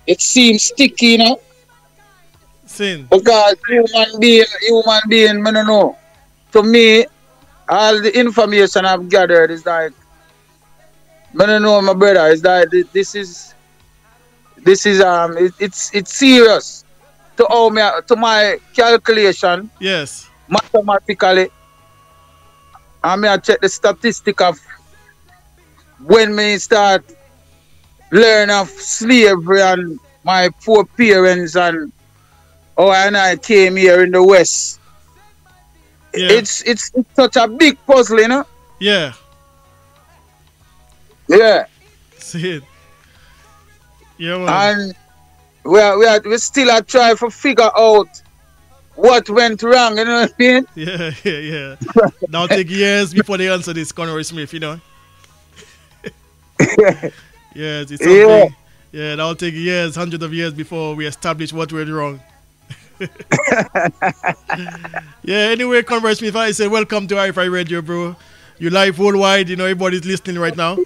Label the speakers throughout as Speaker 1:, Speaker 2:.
Speaker 1: it seems sticky, you know.
Speaker 2: Sin.
Speaker 1: Because human being, I don't know. To me, all the information I've gathered is like, I don't know, my brother, is that it's serious to to my calculation
Speaker 2: Yes.
Speaker 1: mathematically. I mean, I check the statistic of when me start learn of slavery and my poor parents and how I came here in the West.
Speaker 2: Yeah.
Speaker 1: It's such a big puzzle, you know.
Speaker 2: Yeah.
Speaker 1: Yeah,
Speaker 2: Sin. Yeah, man.
Speaker 1: and we still are trying to figure out what went wrong. You know what I mean?
Speaker 2: Yeah, yeah, yeah. Now take years before they answer this, Conroy Smith, you know. Yes, it's something.
Speaker 1: Yeah.
Speaker 2: Yeah, that'll take years, hundreds of years before we establish what went wrong. Yeah, anyway, Conroy Smith, I say welcome to RFI Radio, bro. You live worldwide, you know, everybody's listening right now.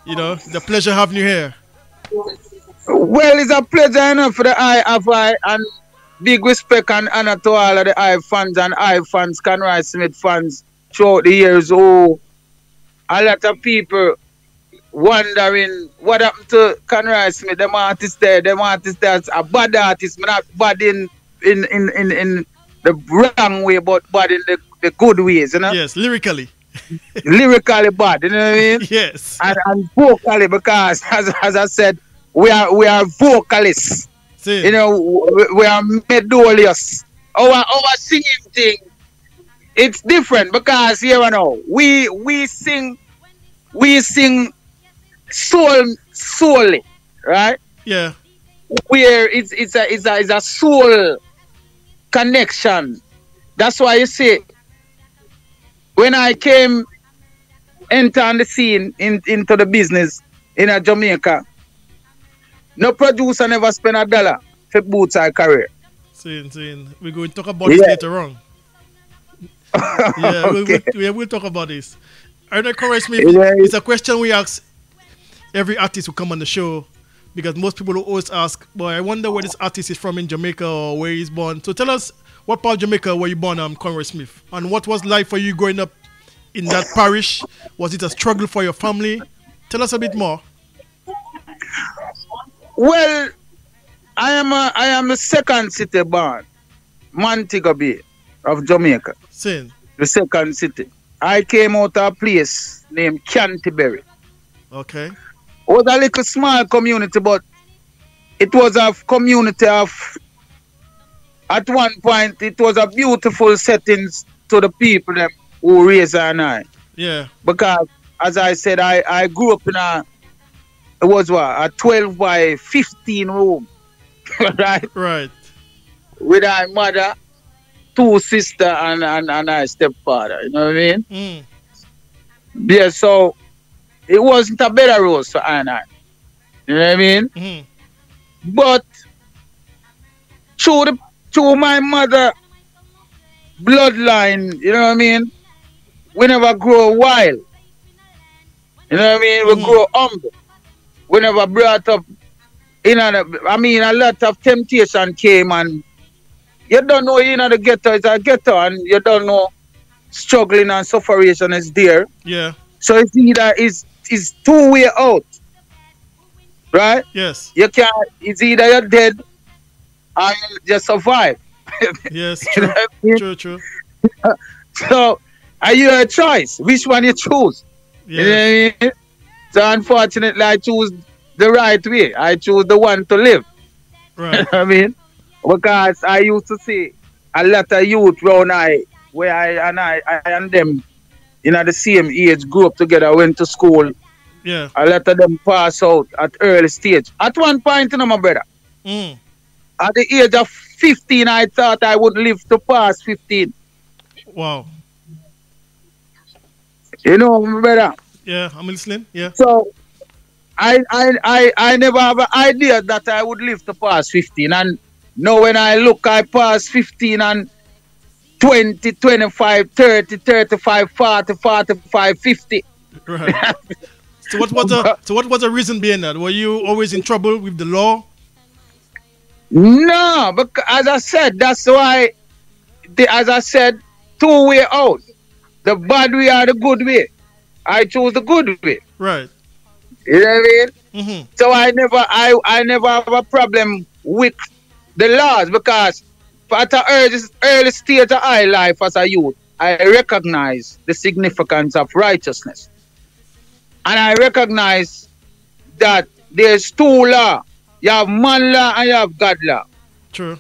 Speaker 2: You know, it's a pleasure having you here.
Speaker 1: Well, it's a pleasure, you know, for the RFI, and big respect and honor to all of the I fans and I fans, Conroy Smith fans throughout the years. Oh, a lot of people wondering what happened to Conroy Smith. Them artists there are bad artists, but not bad in the wrong way, but bad in the good ways, you know?
Speaker 2: Yes, lyrically.
Speaker 1: Lyrically bad, you know what I mean?
Speaker 2: Yes.
Speaker 1: And vocally, because as I said, we are vocalists.
Speaker 2: See.
Speaker 1: You know, we are melodious. Our singing thing, it's different because here and now we sing solely, right?
Speaker 2: Yeah.
Speaker 1: Where it's a soul connection. That's why you see when I came enter on the scene into the business in Jamaica, no producer never spend $1 for Boots our career.
Speaker 2: Seeing. We're going to talk about this later on. Yeah,
Speaker 1: Okay.
Speaker 2: we'll talk about this. I know, Conroy Smith, it's a question we ask every artist who come on the show, because most people will always ask, boy, I wonder where this artist is from in Jamaica or where he's born. So tell us, what part of Jamaica were you born, Conroy Smith? And what was life for you growing up in that parish? Was it a struggle for your family? Tell us a bit more.
Speaker 1: Well, I am a second city born, Montego Bay of Jamaica.
Speaker 2: Sin.
Speaker 1: The second city. I came out of a place named Canterbury.
Speaker 2: Okay.
Speaker 1: It was a little small community, but it was a community of, at one point, it was a beautiful setting to the people them who raised I.
Speaker 2: Yeah.
Speaker 1: Because, as I said, I grew up in a 12 by 15 room, right?
Speaker 2: Right.
Speaker 1: With my mother, 2 sisters, and my stepfather, you know what I mean?
Speaker 2: Mm.
Speaker 1: Yeah, so it wasn't a better rose for I. You know what I mean?
Speaker 2: Mm.
Speaker 1: But through my mother bloodline, you know what I mean? We never grow wild. You know what I mean? We grow humble. We never brought up, a lot of temptation came, and you don't know, the ghetto is a ghetto, and you don't know struggling and suffering is there.
Speaker 2: Yeah.
Speaker 1: So it's either it's 2-way out, right?
Speaker 2: Yes.
Speaker 1: You can't. It's either you're dead or you just survive.
Speaker 2: Yes.
Speaker 1: You know
Speaker 2: True.
Speaker 1: what I mean?
Speaker 2: True.
Speaker 1: So are you a choice? Which one you choose?
Speaker 2: Yeah.
Speaker 1: You know what I mean? So unfortunately, I choose the right way. I choose the one to live.
Speaker 2: Right.
Speaker 1: You know what I mean? Because I used to see a lot of youth around where I and them in the same age, grew up together, went to school.
Speaker 2: Yeah.
Speaker 1: A lot of them pass out at early stage. At one point, my brother,
Speaker 2: Mm.
Speaker 1: at the age of 15, I thought I would live to pass 15.
Speaker 2: Wow.
Speaker 1: You know, my brother.
Speaker 2: Yeah, I'm listening. Yeah.
Speaker 1: So I never have an idea that I would live to pass 15. And now when I look, I pass 15 and 20, 25, 30, 35, 40, 45, 50.
Speaker 2: Right. So what was the reason behind that? Were you always in trouble with the law?
Speaker 1: No, because as I said, that's why, as I said, two-way out. The bad way or the good way. I chose the good way.
Speaker 2: Right.
Speaker 1: You know what I mean?
Speaker 2: Mm-hmm.
Speaker 1: So I never have a problem with the laws because at an early stage of my life as a youth, I recognize the significance of righteousness. And I recognize that there's two laws. You have man law and you have God law.
Speaker 2: True.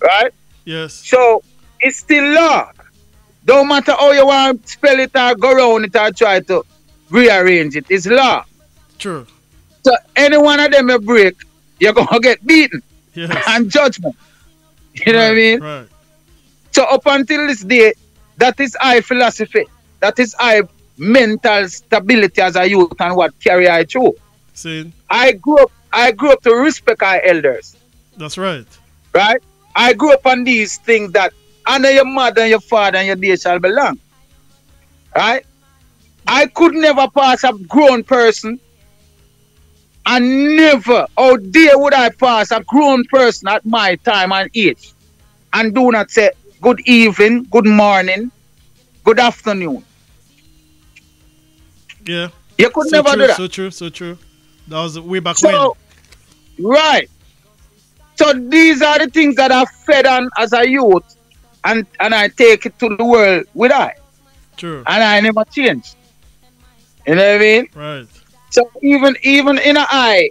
Speaker 1: Right?
Speaker 2: Yes.
Speaker 1: So it's still law. Don't matter how you want to spell it or go around it or try to rearrange it. It's law.
Speaker 2: True.
Speaker 1: So any one of them you break, you're going to get beaten.
Speaker 2: Yes.
Speaker 1: And judgment. You know what I mean?
Speaker 2: Right.
Speaker 1: So up until this day, that is our philosophy. That is our mental stability as a youth and what carry I through.
Speaker 2: See?
Speaker 1: I grew up to respect our elders.
Speaker 2: That's right.
Speaker 1: Right? I grew up on these things that honor your mother and your father and your day shall belong. Right? I could never pass a grown person and never, how dare would I pass a grown person at my time and age and do not say good evening, good morning, good afternoon.
Speaker 2: Yeah.
Speaker 1: You could
Speaker 2: so
Speaker 1: never
Speaker 2: true,
Speaker 1: do that.
Speaker 2: So true, so true. That was way back
Speaker 1: So, right. So these are the things that I fed on as a youth and I take it to the world with I.
Speaker 2: True.
Speaker 1: And I never changed. You know what I mean?
Speaker 2: Right.
Speaker 1: So even in a eye,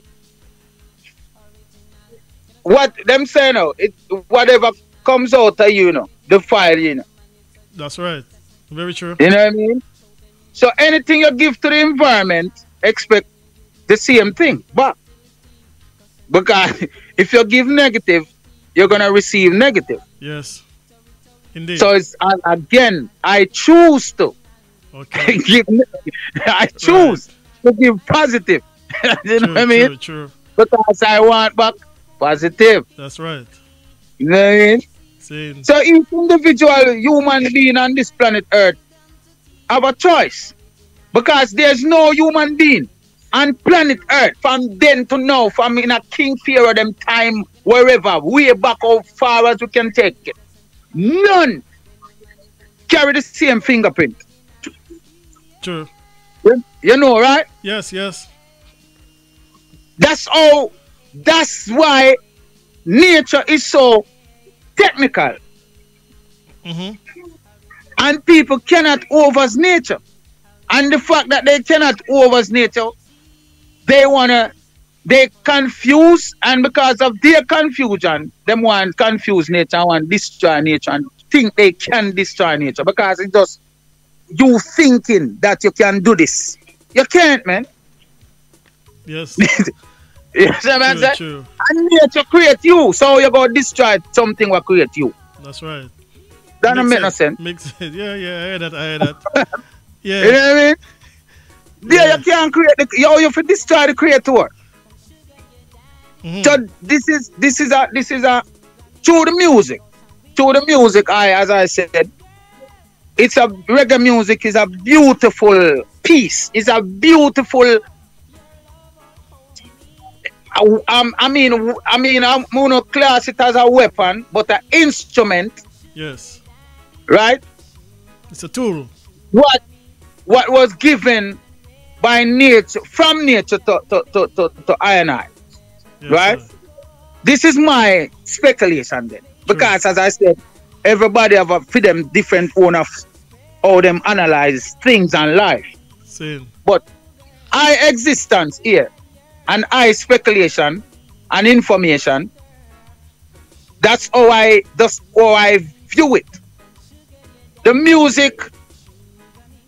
Speaker 1: what them say now, it whatever comes out of you, the fire,
Speaker 2: That's right. Very true.
Speaker 1: You know what I mean? So anything you give to the environment, expect the same thing back. Because if you give negative, you're gonna receive negative.
Speaker 2: Yes. Indeed.
Speaker 1: So it's again, I choose to give. I choose to give positive. You know what I mean?
Speaker 2: True.
Speaker 1: Because I want back positive.
Speaker 2: That's right.
Speaker 1: You know what I mean?
Speaker 2: Same.
Speaker 1: So each individual human being on this planet Earth have a choice. Because there's no human being on planet Earth from then to now, from in a king fear of them time, wherever, way back how far as we can take it. None carry the same fingerprint.
Speaker 2: True.
Speaker 1: You know, right?
Speaker 2: Yes, yes.
Speaker 1: That's why nature is so technical.
Speaker 2: Mm-hmm.
Speaker 1: And people cannot overs nature. And the fact that they cannot overs nature, they confuse, and because of their confusion, them want confuse nature and want destroy nature and think they can destroy nature because it's just you thinking that you can do this. You can't, man.
Speaker 2: Yes.
Speaker 1: Yes, man.
Speaker 2: True.
Speaker 1: And nature create you, so you go destroy something what create you.
Speaker 2: That's right.
Speaker 1: That don't make no sense.
Speaker 2: Makes sense. Yeah, I heard that. Yeah.
Speaker 1: You know what I mean? Yeah, you can't create you have to destroy the creator.
Speaker 2: Mm-hmm.
Speaker 1: So this is a through the music. Through the music, as I said, it's a reggae music is a beautiful piece. It's a beautiful I'm gonna class it as a weapon, but an instrument.
Speaker 2: Yes.
Speaker 1: Right?
Speaker 2: It's a tool.
Speaker 1: What was given by nature, from nature to I and I.
Speaker 2: Yes,
Speaker 1: right?
Speaker 2: Sir.
Speaker 1: This is my speculation then. Because as I said, everybody have for them different own of how them analyze things and life.
Speaker 2: Same.
Speaker 1: But I existence here and I speculation and information, that's how I view it. The music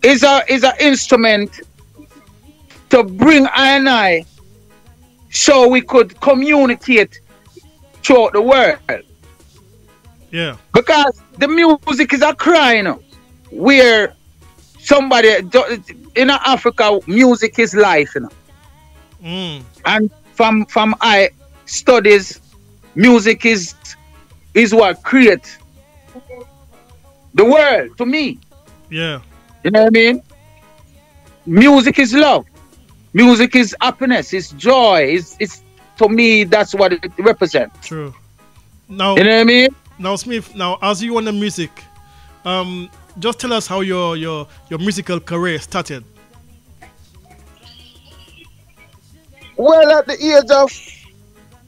Speaker 1: is an instrument to bring I and I so we could communicate throughout the world.
Speaker 2: Yeah.
Speaker 1: Because the music is a cry, where somebody in Africa, music is life, And from I studies, music is what creates the world to me.
Speaker 2: Yeah.
Speaker 1: You know what I mean? Music is love. Music is happiness. It's joy. It's to me that's what it represents.
Speaker 2: True. Now,
Speaker 1: You know what I mean?
Speaker 2: now, Smith. Now, as you on the music, just tell us how your musical career started.
Speaker 1: Well, at the age of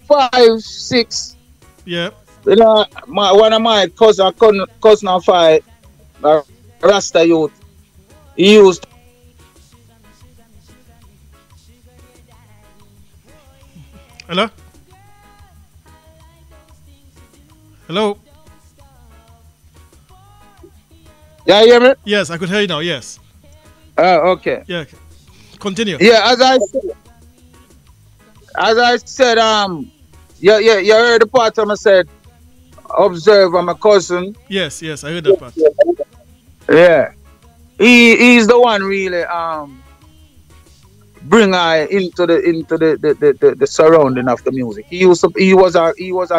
Speaker 1: 5, 6,
Speaker 2: Yeah.
Speaker 1: you know, one of my cousin of I, Rasta youth, he used.
Speaker 2: Hello. Hello.
Speaker 1: Yeah, you hear me?
Speaker 2: Yes, I could hear you now. Yes.
Speaker 1: Okay.
Speaker 2: Yeah. Continue.
Speaker 1: Yeah, as I said, you heard the part I said, observe my cousin.
Speaker 2: Yes, yes, I heard that part.
Speaker 1: Yeah, he's the one really bring I into the surrounding of the music. He was a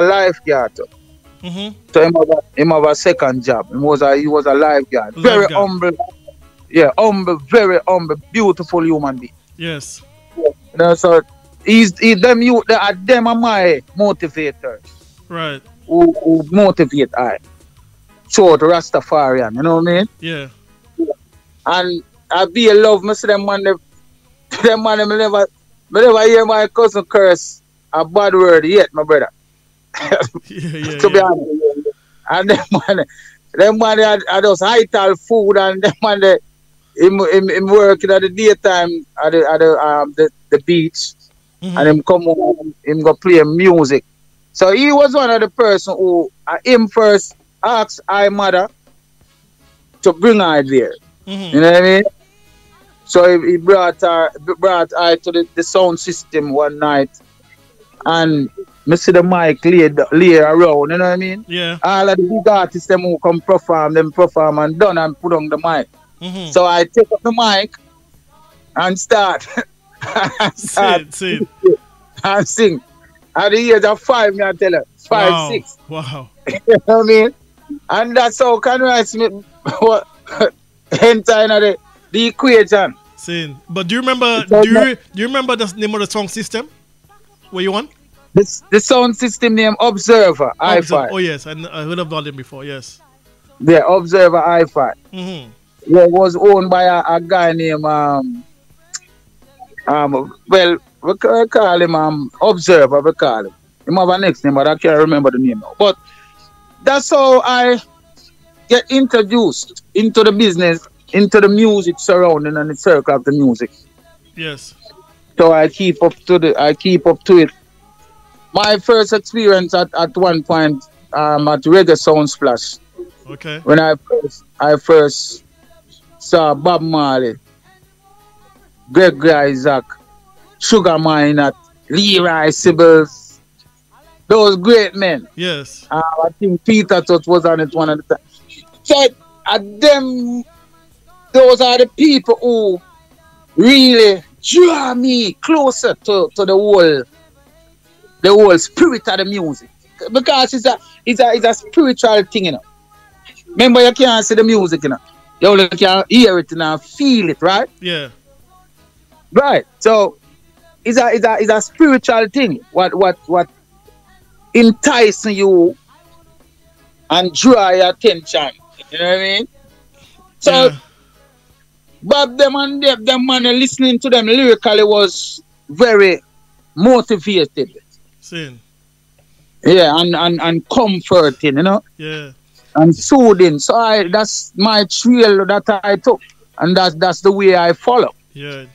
Speaker 1: lifeguard.
Speaker 2: Mm-hmm.
Speaker 1: So him have a second job. He was a lifeguard. Very humble. Yeah, humble, very humble, beautiful human being.
Speaker 2: Yes.
Speaker 1: You know, so them are my motivators.
Speaker 2: Right.
Speaker 1: Who motivate I. So the Rastafarian, you know what I mean?
Speaker 2: Yeah.
Speaker 1: And I be a love, me see them man, me never hear my cousin curse a bad word yet, my brother.
Speaker 2: Yeah,
Speaker 1: To be honest. And them man I just ital food, and them man him working at the daytime at the beach.
Speaker 2: Mm-hmm.
Speaker 1: And him come home, him go play music. So he was one of the person who him first asked I mother to bring her there.
Speaker 2: Mm-hmm.
Speaker 1: You know what I mean? So he brought her to the sound system one night, and me see the mic lay around, you know what I mean?
Speaker 2: Yeah.
Speaker 1: All of the big artists them who come perform and done and put on the mic.
Speaker 2: Mm-hmm.
Speaker 1: So I take up the mic and start
Speaker 2: Sing.
Speaker 1: and sing. At the age of 5, me I tell her, 5,
Speaker 2: Wow.
Speaker 1: 6.
Speaker 2: Wow.
Speaker 1: You know what I mean? And that's how Conroy Smith enter in the equation.
Speaker 2: Sing. But do you remember? Do you remember the name of the song system? Where you on?
Speaker 1: The sound system name Observer Hi-Fi.
Speaker 2: Oh yes, I heard of them before. Yes.
Speaker 1: Yeah, Observer Hi-Fi.
Speaker 2: Mm-hmm.
Speaker 1: Yeah, it was owned by a guy named well, we call him Observer. We call him. He have a next name, but I can't remember the name now. But that's how I get introduced into the business, into the music surrounding and the circle of the music.
Speaker 2: Yes.
Speaker 1: So I keep up to it. My first experience at one point at Reggae Sound Splash.
Speaker 2: Okay.
Speaker 1: When I first saw Bob Marley, Greg Isaac, Sugar Minott, Leroy Sibbles, those great men.
Speaker 2: Yes.
Speaker 1: I think Peter Tut was on it one of the time. So those are the people who really draw me closer to the whole spirit of the music, because it's a spiritual thing, you know. Remember, you can't see the music, you know. You only can hear it and feel it, right?
Speaker 2: Yeah.
Speaker 1: Right. So it's a spiritual thing. What enticing you and draw your attention. You know what I mean? So
Speaker 2: Yeah.
Speaker 1: Bob them man listening to them lyrically was very motivated.
Speaker 2: Sing.
Speaker 1: Yeah, and comforting, you know,
Speaker 2: Yeah.
Speaker 1: and soothing. So that's my trail that I took, and that's the way I follow.
Speaker 2: Yeah.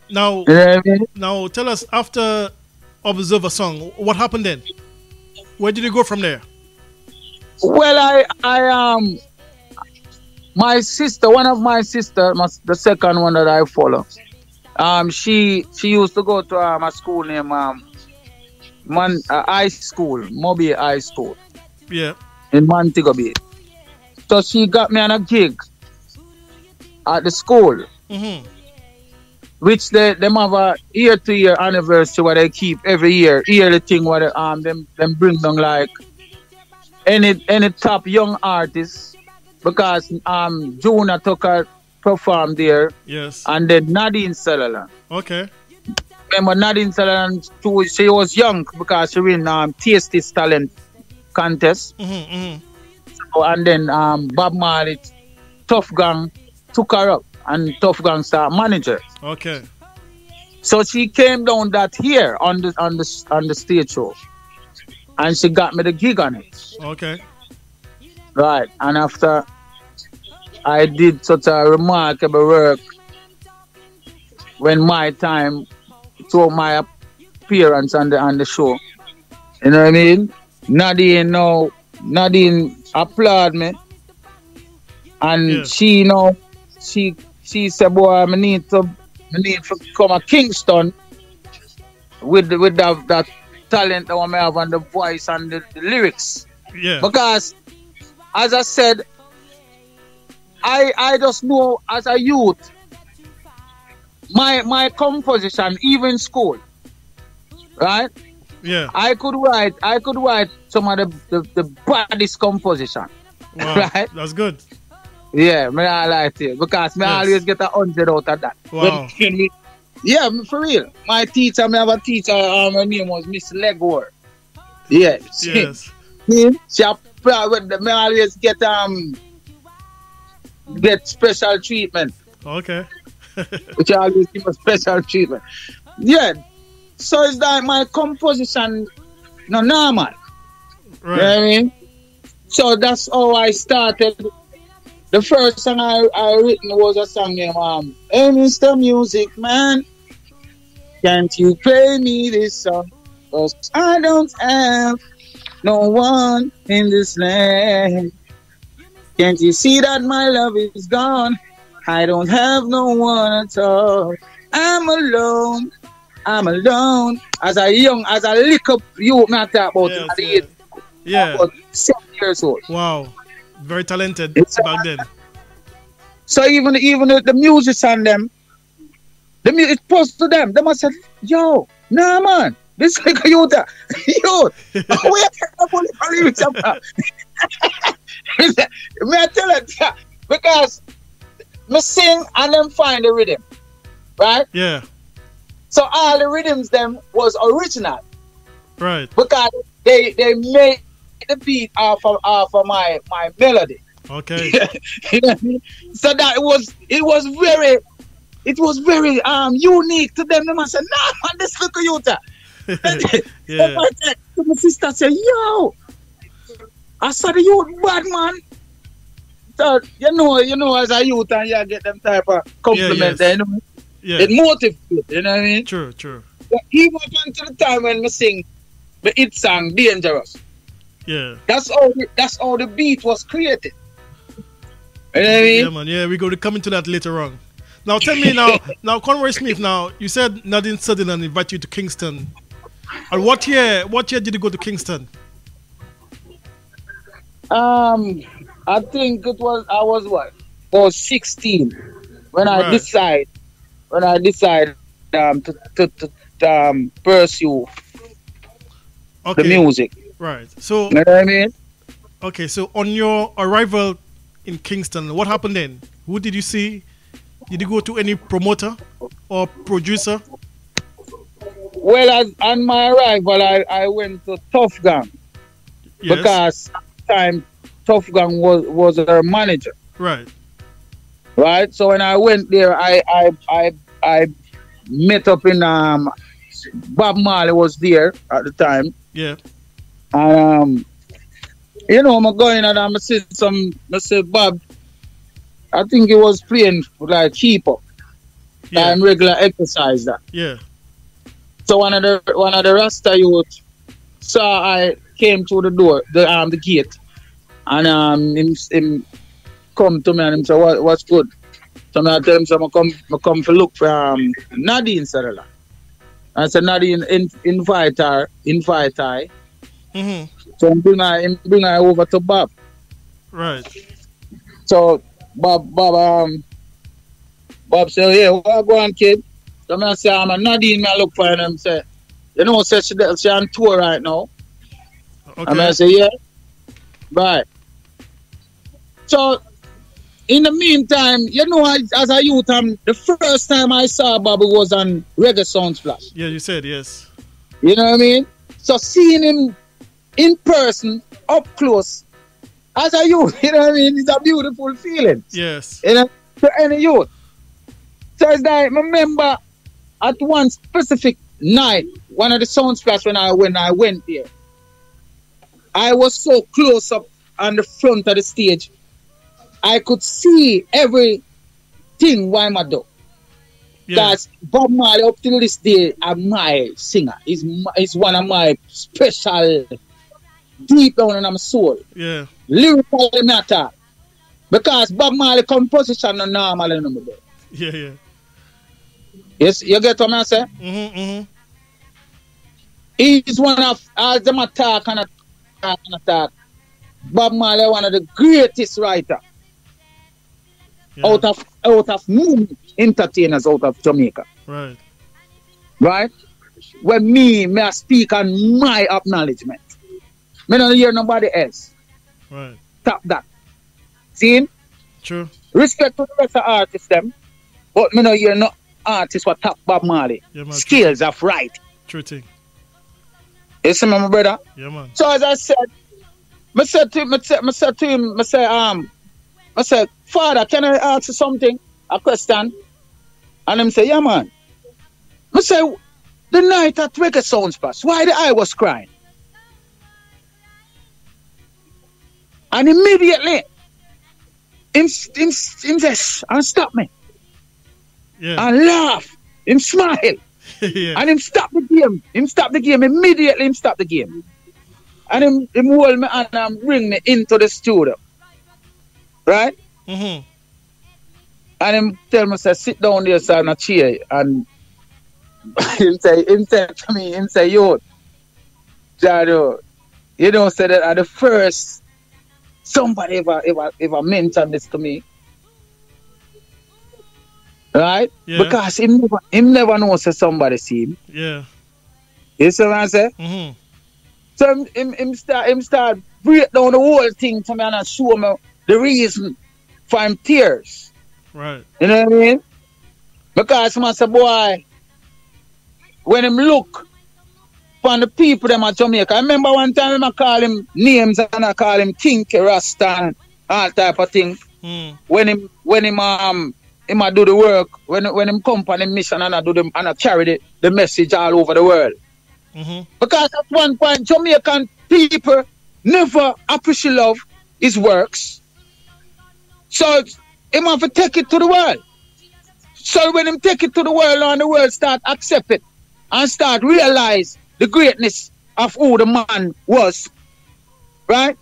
Speaker 2: Now,
Speaker 1: You know what I mean?
Speaker 2: now tell us, after Observe a Song, what happened then? Where did you go from there?
Speaker 1: Well, my sister, one of my sister, the second one that I follow, she used to go to a school named High School, Moby High School.
Speaker 2: Yeah.
Speaker 1: In Montego Bay. So she got me on a gig at the school,
Speaker 2: Mm-hmm.
Speaker 1: which them have a year-to-year anniversary where they keep every yearly thing where them bring down like any top young artists, because Jonah Tucker performed there,
Speaker 2: Yes.
Speaker 1: and then Nadine Sutherland.
Speaker 2: Okay.
Speaker 1: Remember Nadine Sutherland too, she was young because she win Tasty's Talent contest. So, and then Bob Marley, Tough Gang took her up, and Tough Gang start manager.
Speaker 2: Okay.
Speaker 1: So she came down that year on the stage show, and she got me the gig on it.
Speaker 2: Okay.
Speaker 1: Right, and after I did such a remarkable work when my time to my appearance on the show. You know what I mean? Nadine applaud me, and she said, "Boy, I need to come to Kingston with that talent that I have and the voice and the lyrics."
Speaker 2: Yeah.
Speaker 1: Because, as I said, I just know as a youth, my composition, even school, right?
Speaker 2: Yeah.
Speaker 1: I could write some of the baddest composition.
Speaker 2: Wow.
Speaker 1: Right?
Speaker 2: That's good.
Speaker 1: Yeah, I like it because I always get 100 out of that.
Speaker 2: Wow.
Speaker 1: Yeah, for real. My teacher, I have a teacher, her name was Miss Legore. Yeah.
Speaker 2: Yes.
Speaker 1: She always get special treatment.
Speaker 2: Okay.
Speaker 1: Which I always give a special treatment. Yeah. So it's like my composition no normal.
Speaker 2: Right.
Speaker 1: You know what I mean? So that's how I started. The first song I written was a song named Hey Mr. Music Man, can't you play me this song? 'Cause I don't have no one in this land. Can't you see that my love is gone? I don't have no one at all. I'm alone. As a little youth, I talk about it.
Speaker 2: Yeah.
Speaker 1: About 7 years old.
Speaker 2: Wow. Very talented back then.
Speaker 1: So even the musicians them, the music post to them, they must say, yo, nah man, this like a youth. Yo, where the lyrics about? May I tell it? Because me sing and then find the rhythm. Right?
Speaker 2: Yeah.
Speaker 1: So all the rhythms them was original. Right. Because they made the beat off of my melody.
Speaker 2: Okay.
Speaker 1: You know what I mean? So that it was very unique to them. They must say, nah man, this little youth. Yeah. So my sister said, yo, I saw the youth bad man. So you know as a youth and you get them type of compliments, you know. Yeah. It motivates you, you know what I mean?
Speaker 2: True.
Speaker 1: But even up until the time when we sing the hit song Dangerous.
Speaker 2: Yeah.
Speaker 1: That's how the beat was created. You know what I mean?
Speaker 2: Yeah, man. Yeah, we're going to come into that later on. Now tell me now Conroy Smith, now you said Nadine Sutherland invited you to Kingston. And what year did you go to Kingston?
Speaker 1: I think I was 16 when I decided to pursue the music.
Speaker 2: Right. So,
Speaker 1: you know what I mean?
Speaker 2: Okay, so on your arrival in Kingston, what happened then? Who did you see? Did you go to any promoter or producer?
Speaker 1: Well, on my arrival, I went to Tough Gang. Yes. Because at the time, Tough Gang was our manager.
Speaker 2: Right.
Speaker 1: Right. So when I went there, I met up in Bob Marley was there at the time.
Speaker 2: Yeah.
Speaker 1: And I'm going and I said Bob, I think he was playing like keep up. Yeah. And regular exercise that.
Speaker 2: Yeah.
Speaker 1: So one of the Rasta youth saw I came through the door, the gate, and him come to me and him say, what's good? So I tell him, so I come to look for Nadine Sutherland. I said, Nadine, invite her. Mm-hmm. So bring her over to Bob.
Speaker 2: Right.
Speaker 1: So Bob said, yeah, what go on, kid? So I say, I'm a Nadine, I look for her, and him say, say she on tour right now. Okay. And I say, yeah. Right. So in the meantime, as a youth, the first time I saw Bobby was on Reggae Soundsplash.
Speaker 2: Yeah, you said yes.
Speaker 1: You know what I mean? So seeing him in person up close as a youth. You know what I mean? It's a beautiful feeling.
Speaker 2: Yes.
Speaker 1: You know, to any youth. So it's like, I remember at one specific night, one of the sound splash when I went there, I was so close up on the front of the stage, I could see everything why I do. Because Bob Marley up till this day is my singer. He's one of my special, deep down in my soul.
Speaker 2: Yeah.
Speaker 1: Lyrical matter. Because Bob Marley composition is normal in the day.
Speaker 2: Yeah.
Speaker 1: Yes, you get what I say? He's one of, as them attack and attack, Bob Marley one of the greatest writers out of many entertainers out of Jamaica. Right? When me I speak on my acknowledgement. Me don't hear nobody else.
Speaker 2: Right.
Speaker 1: Tap that. See?
Speaker 2: True.
Speaker 1: Respect to the rest of artists them, but me don't hear no artists what tap Bob Marley.
Speaker 2: Yeah, man,
Speaker 1: skills of writing.
Speaker 2: True thing.
Speaker 1: You see me, my brother?
Speaker 2: Yeah, man.
Speaker 1: So as I said, I said to him, I said, Father, can I ask you something? A question? And him say, yeah, man. I say, the night at Reggae Sounds Pass, why the eye was crying? And immediately, him says, and stop me.
Speaker 2: Yeah.
Speaker 1: And laugh. Him smile.
Speaker 2: Yeah.
Speaker 1: And him stop the game. Immediately him stop the game. And him hold me and bring me into the studio. Right?
Speaker 2: Mm-hmm.
Speaker 1: And him tell me, say, sit down there, sir, in a chair. And him say to me, yo, Jado, you know, say that at the first somebody ever mentioned this to me. Right?
Speaker 2: Yeah.
Speaker 1: Because him never knows that somebody see him.
Speaker 2: Yeah.
Speaker 1: You see what I say?
Speaker 2: Mm-hmm.
Speaker 1: So him start break down the whole thing to me and show me the reason for him tears.
Speaker 2: Right.
Speaker 1: You know what I mean? Because I say, boy, when him look upon the people them at Jamaica, I remember one time I call him names and I call him Kinky Rasta and all type of thing. When him I do the work, when him come on the mission and I do them and I carry the message all over the world.
Speaker 2: Mm-hmm.
Speaker 1: Because at one point Jamaican people never appreciate love his works. So him have to take it to the world. So when him take it to the world and the world start accept it and start realize the greatness of who the man was. Right?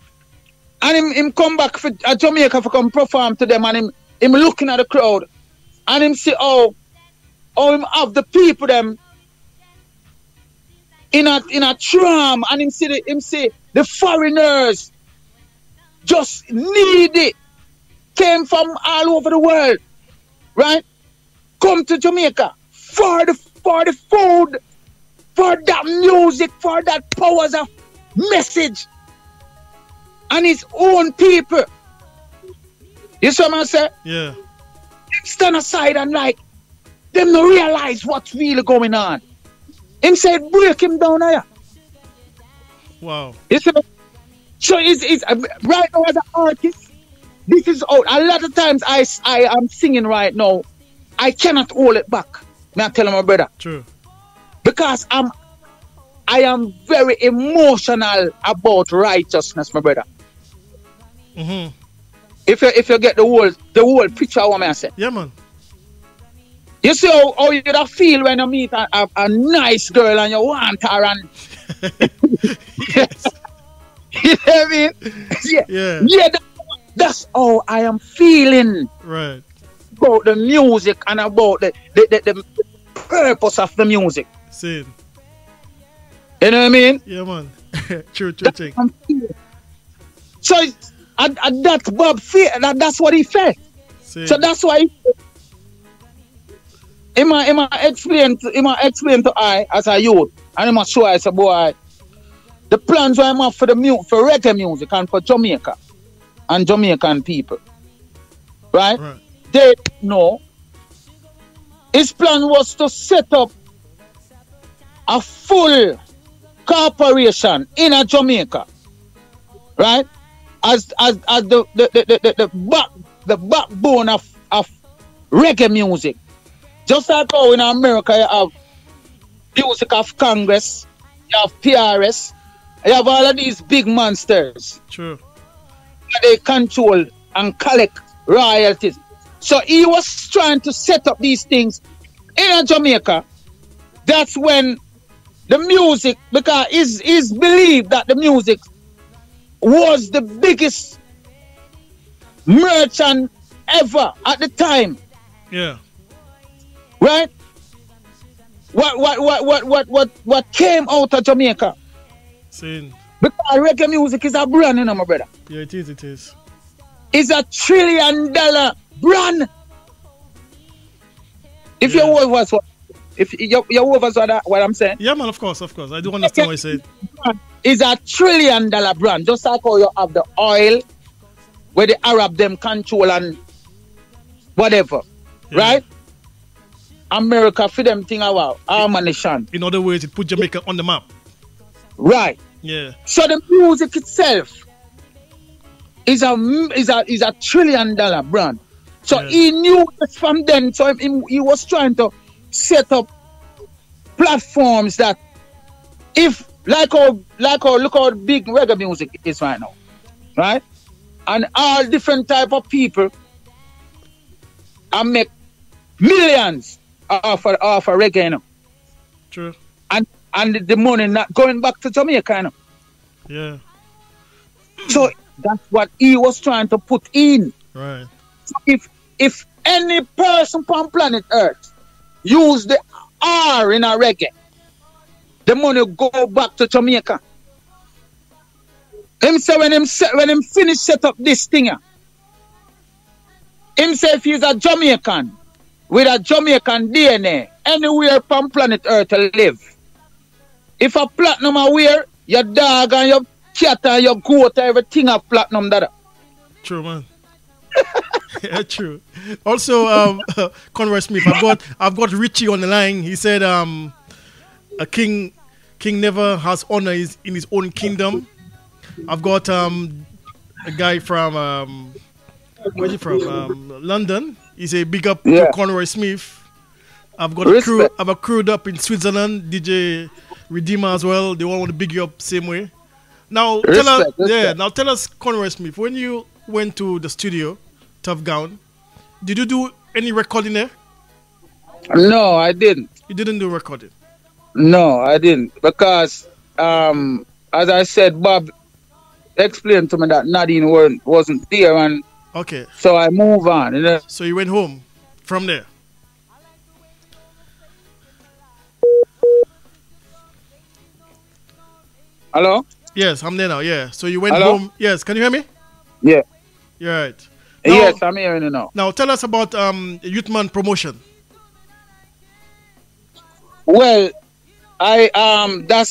Speaker 1: And him come back for Jamaica for come perform to them and him looking at the crowd and him see how him have the people them in a tram and him see the foreigners just need it. Came from all over the world, right? Come to Jamaica for the food, for that music, for that powers of message, and his own people. You see what I say?
Speaker 2: Yeah.
Speaker 1: Stand aside and like them no realize what's really going on. Him said break him down here.
Speaker 2: Wow.
Speaker 1: You see? So it's right now as an artist. This is out. A lot of times I am singing right now. I cannot hold it back. May I tell my brother?
Speaker 2: True.
Speaker 1: Because I am very emotional about righteousness, my brother.
Speaker 2: Mm-hmm.
Speaker 1: If you get the whole picture of what I say.
Speaker 2: Yeah, man.
Speaker 1: You see how you feel when you meet a nice girl and you want her and
Speaker 2: Yes.
Speaker 1: you know what I mean? Yeah. That's how I am feeling.
Speaker 2: Right.
Speaker 1: About the music and about the purpose of the music.
Speaker 2: Same.
Speaker 1: You know what I mean?
Speaker 2: Yeah, man. True thing.
Speaker 1: So that's Bob feel. That's what he felt.
Speaker 2: Same.
Speaker 1: So that's why he might explain to I as a youth, and he must show I as a boy the plans I have for reggae music and for Jamaica and Jamaican people. Right? They know his plan was to set up a full corporation in Jamaica right? As the backbone of reggae music. Just like how in America you have music of Congress, you have PRS, you have all of these big monsters.
Speaker 2: True.
Speaker 1: They control and collect royalties. So he was trying to set up these things in Jamaica. That's when the music, because it's believed that the music was the biggest merchant ever at the time.
Speaker 2: Yeah.
Speaker 1: Right? What came out of Jamaica?
Speaker 2: Same.
Speaker 1: Because reggae music is a brand, you know, my brother.
Speaker 2: Yeah, it is. It is.
Speaker 1: It's $1 trillion brand. If you oversaw, what I'm saying.
Speaker 2: Yeah, man. Of course. I do understand what you said.
Speaker 1: It's $1 trillion brand. Just like how you have the oil, where the Arab them control and whatever, right? America for them thing about ammunition.
Speaker 2: In other words, it put Jamaica on the map.
Speaker 1: Right.
Speaker 2: Yeah.
Speaker 1: So the music itself is a $1 trillion brand. So he knew it from then. So he was trying to set up platforms that, if like how look how big reggae music is right now, right? And all different type of people and make millions off of reggae, you know.
Speaker 2: True.
Speaker 1: And the money not going back to Jamaica, you know.
Speaker 2: Yeah.
Speaker 1: So that's what he was trying to put in.
Speaker 2: Right.
Speaker 1: So if any person on planet Earth use the R in a reggae, the money go back to Jamaica. Him say when him finish set up this thing, him say if he's a Jamaican with a Jamaican DNA, anywhere from planet Earth to live. If a platinum are wear, your dog and your cat and your goat, everything of platinum that.
Speaker 2: True, man. Yeah, true. Also, Conroy Smith, I've got Richie on the line. He said, a king never has honor in his own kingdom. I've got a guy from where's he from? London. He's a big up to Conroy Smith. I've got a crew. I've a crewed up in Switzerland, DJ Redeemer as well. They want to big you up same way. Now tell us, Conroy Smith, when you went to the studio, Tough Gown, did you do any recording there?
Speaker 1: No, I didn't.
Speaker 2: You didn't do recording?
Speaker 1: No, I didn't, because as I said, Bob explained to me that Nadine wasn't there, and so I move on. You know?
Speaker 2: So you went home from there.
Speaker 1: Hello?
Speaker 2: Yes, I'm there now. Yeah. So you went home. Yes. Can you hear me?
Speaker 1: Yeah.
Speaker 2: You're right.
Speaker 1: Now, yes, I'm hearing you now.
Speaker 2: Now tell us about Youthman promotion.
Speaker 1: Well, that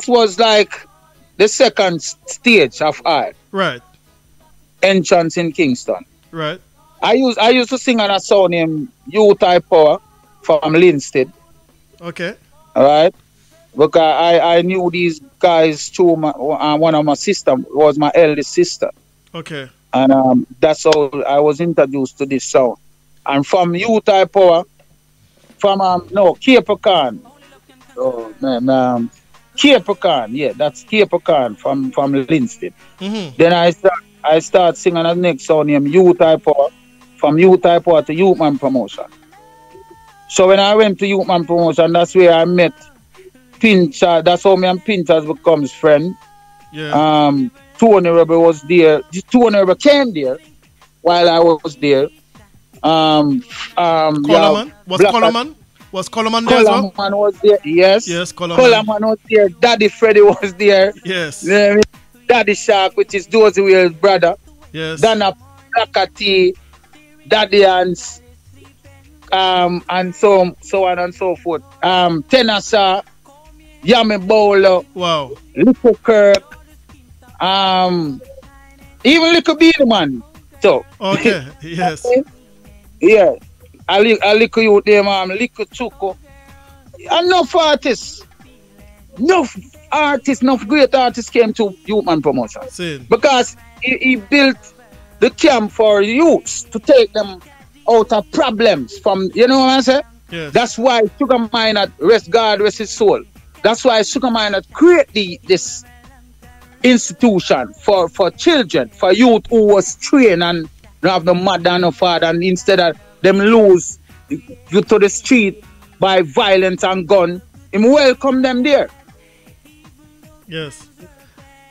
Speaker 1: was like the second stage of art.
Speaker 2: Right.
Speaker 1: Entrance in Kingston.
Speaker 2: Right.
Speaker 1: I used to sing on a song named Youth High Power from Linstead.
Speaker 2: Okay.
Speaker 1: All right. Because I knew these guys through one of my sisters was my eldest sister.
Speaker 2: Okay.
Speaker 1: And that's how I was introduced to this song. And from Youth High Power, from Cape Pecan. Oh man, Cape Pecan, yeah, that's Cape Pecan from Linstead.
Speaker 2: Mm-hmm.
Speaker 1: Then I start singing the next song named Youth High Power, from Youth High Power to Youthman Promotion. So when I went to Youthman Promotion, that's where I met Pincher. That's how me and Pincher becomes friends.
Speaker 2: Yeah.
Speaker 1: Tony Rebel was there. Tony Rebel came there while I was there.
Speaker 2: Coleman? Was Coleman there as well?
Speaker 1: Coleman was there, yes.
Speaker 2: Yes,
Speaker 1: Coleman was there. Daddy Freddy was there.
Speaker 2: Yes.
Speaker 1: Daddy Shark, which is Dozy Wheel's brother.
Speaker 2: Yes.
Speaker 1: Dana Plakati, Daddy Hans, and so on and so forth. Tenasa, Yami Bowler.
Speaker 2: Wow.
Speaker 1: Little Kirk. Even Little Beanie Man. So.
Speaker 2: Okay, yes.
Speaker 1: Yeah. I little youth them, little Chuko. Enough artists. enough artists, enough great artists came to Youth Man Promotion.
Speaker 2: Same.
Speaker 1: Because he built the camp for youths to take them out of problems from, you know what I say?
Speaker 2: Yes.
Speaker 1: That's why Sugar Minott, rest God, rest his soul. That's why Sugar Minott created this institution for children, for youth who was trained and don't have no mother and no father, and instead of them lose you to the street by violence and gun, him welcome them there.
Speaker 2: Yes.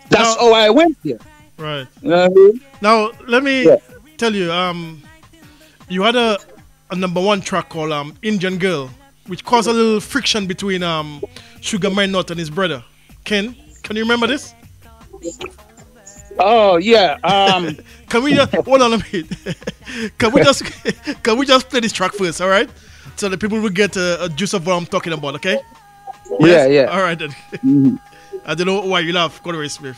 Speaker 1: That's how I went there.
Speaker 2: Right.
Speaker 1: You know what I mean?
Speaker 2: Now let me tell you, you had a #1 track called Indian Girl, which caused a little friction between Sugar Minott and his brother. Ken, can you remember this?
Speaker 1: Oh yeah.
Speaker 2: Can we just hold on a minute? Can we just play this track first, all right? So the people will get a juice of what I'm talking about, okay?
Speaker 1: Yes? Yeah.
Speaker 2: All right then.
Speaker 1: Mm-hmm.
Speaker 2: I don't know why you laugh, Conroy Smith.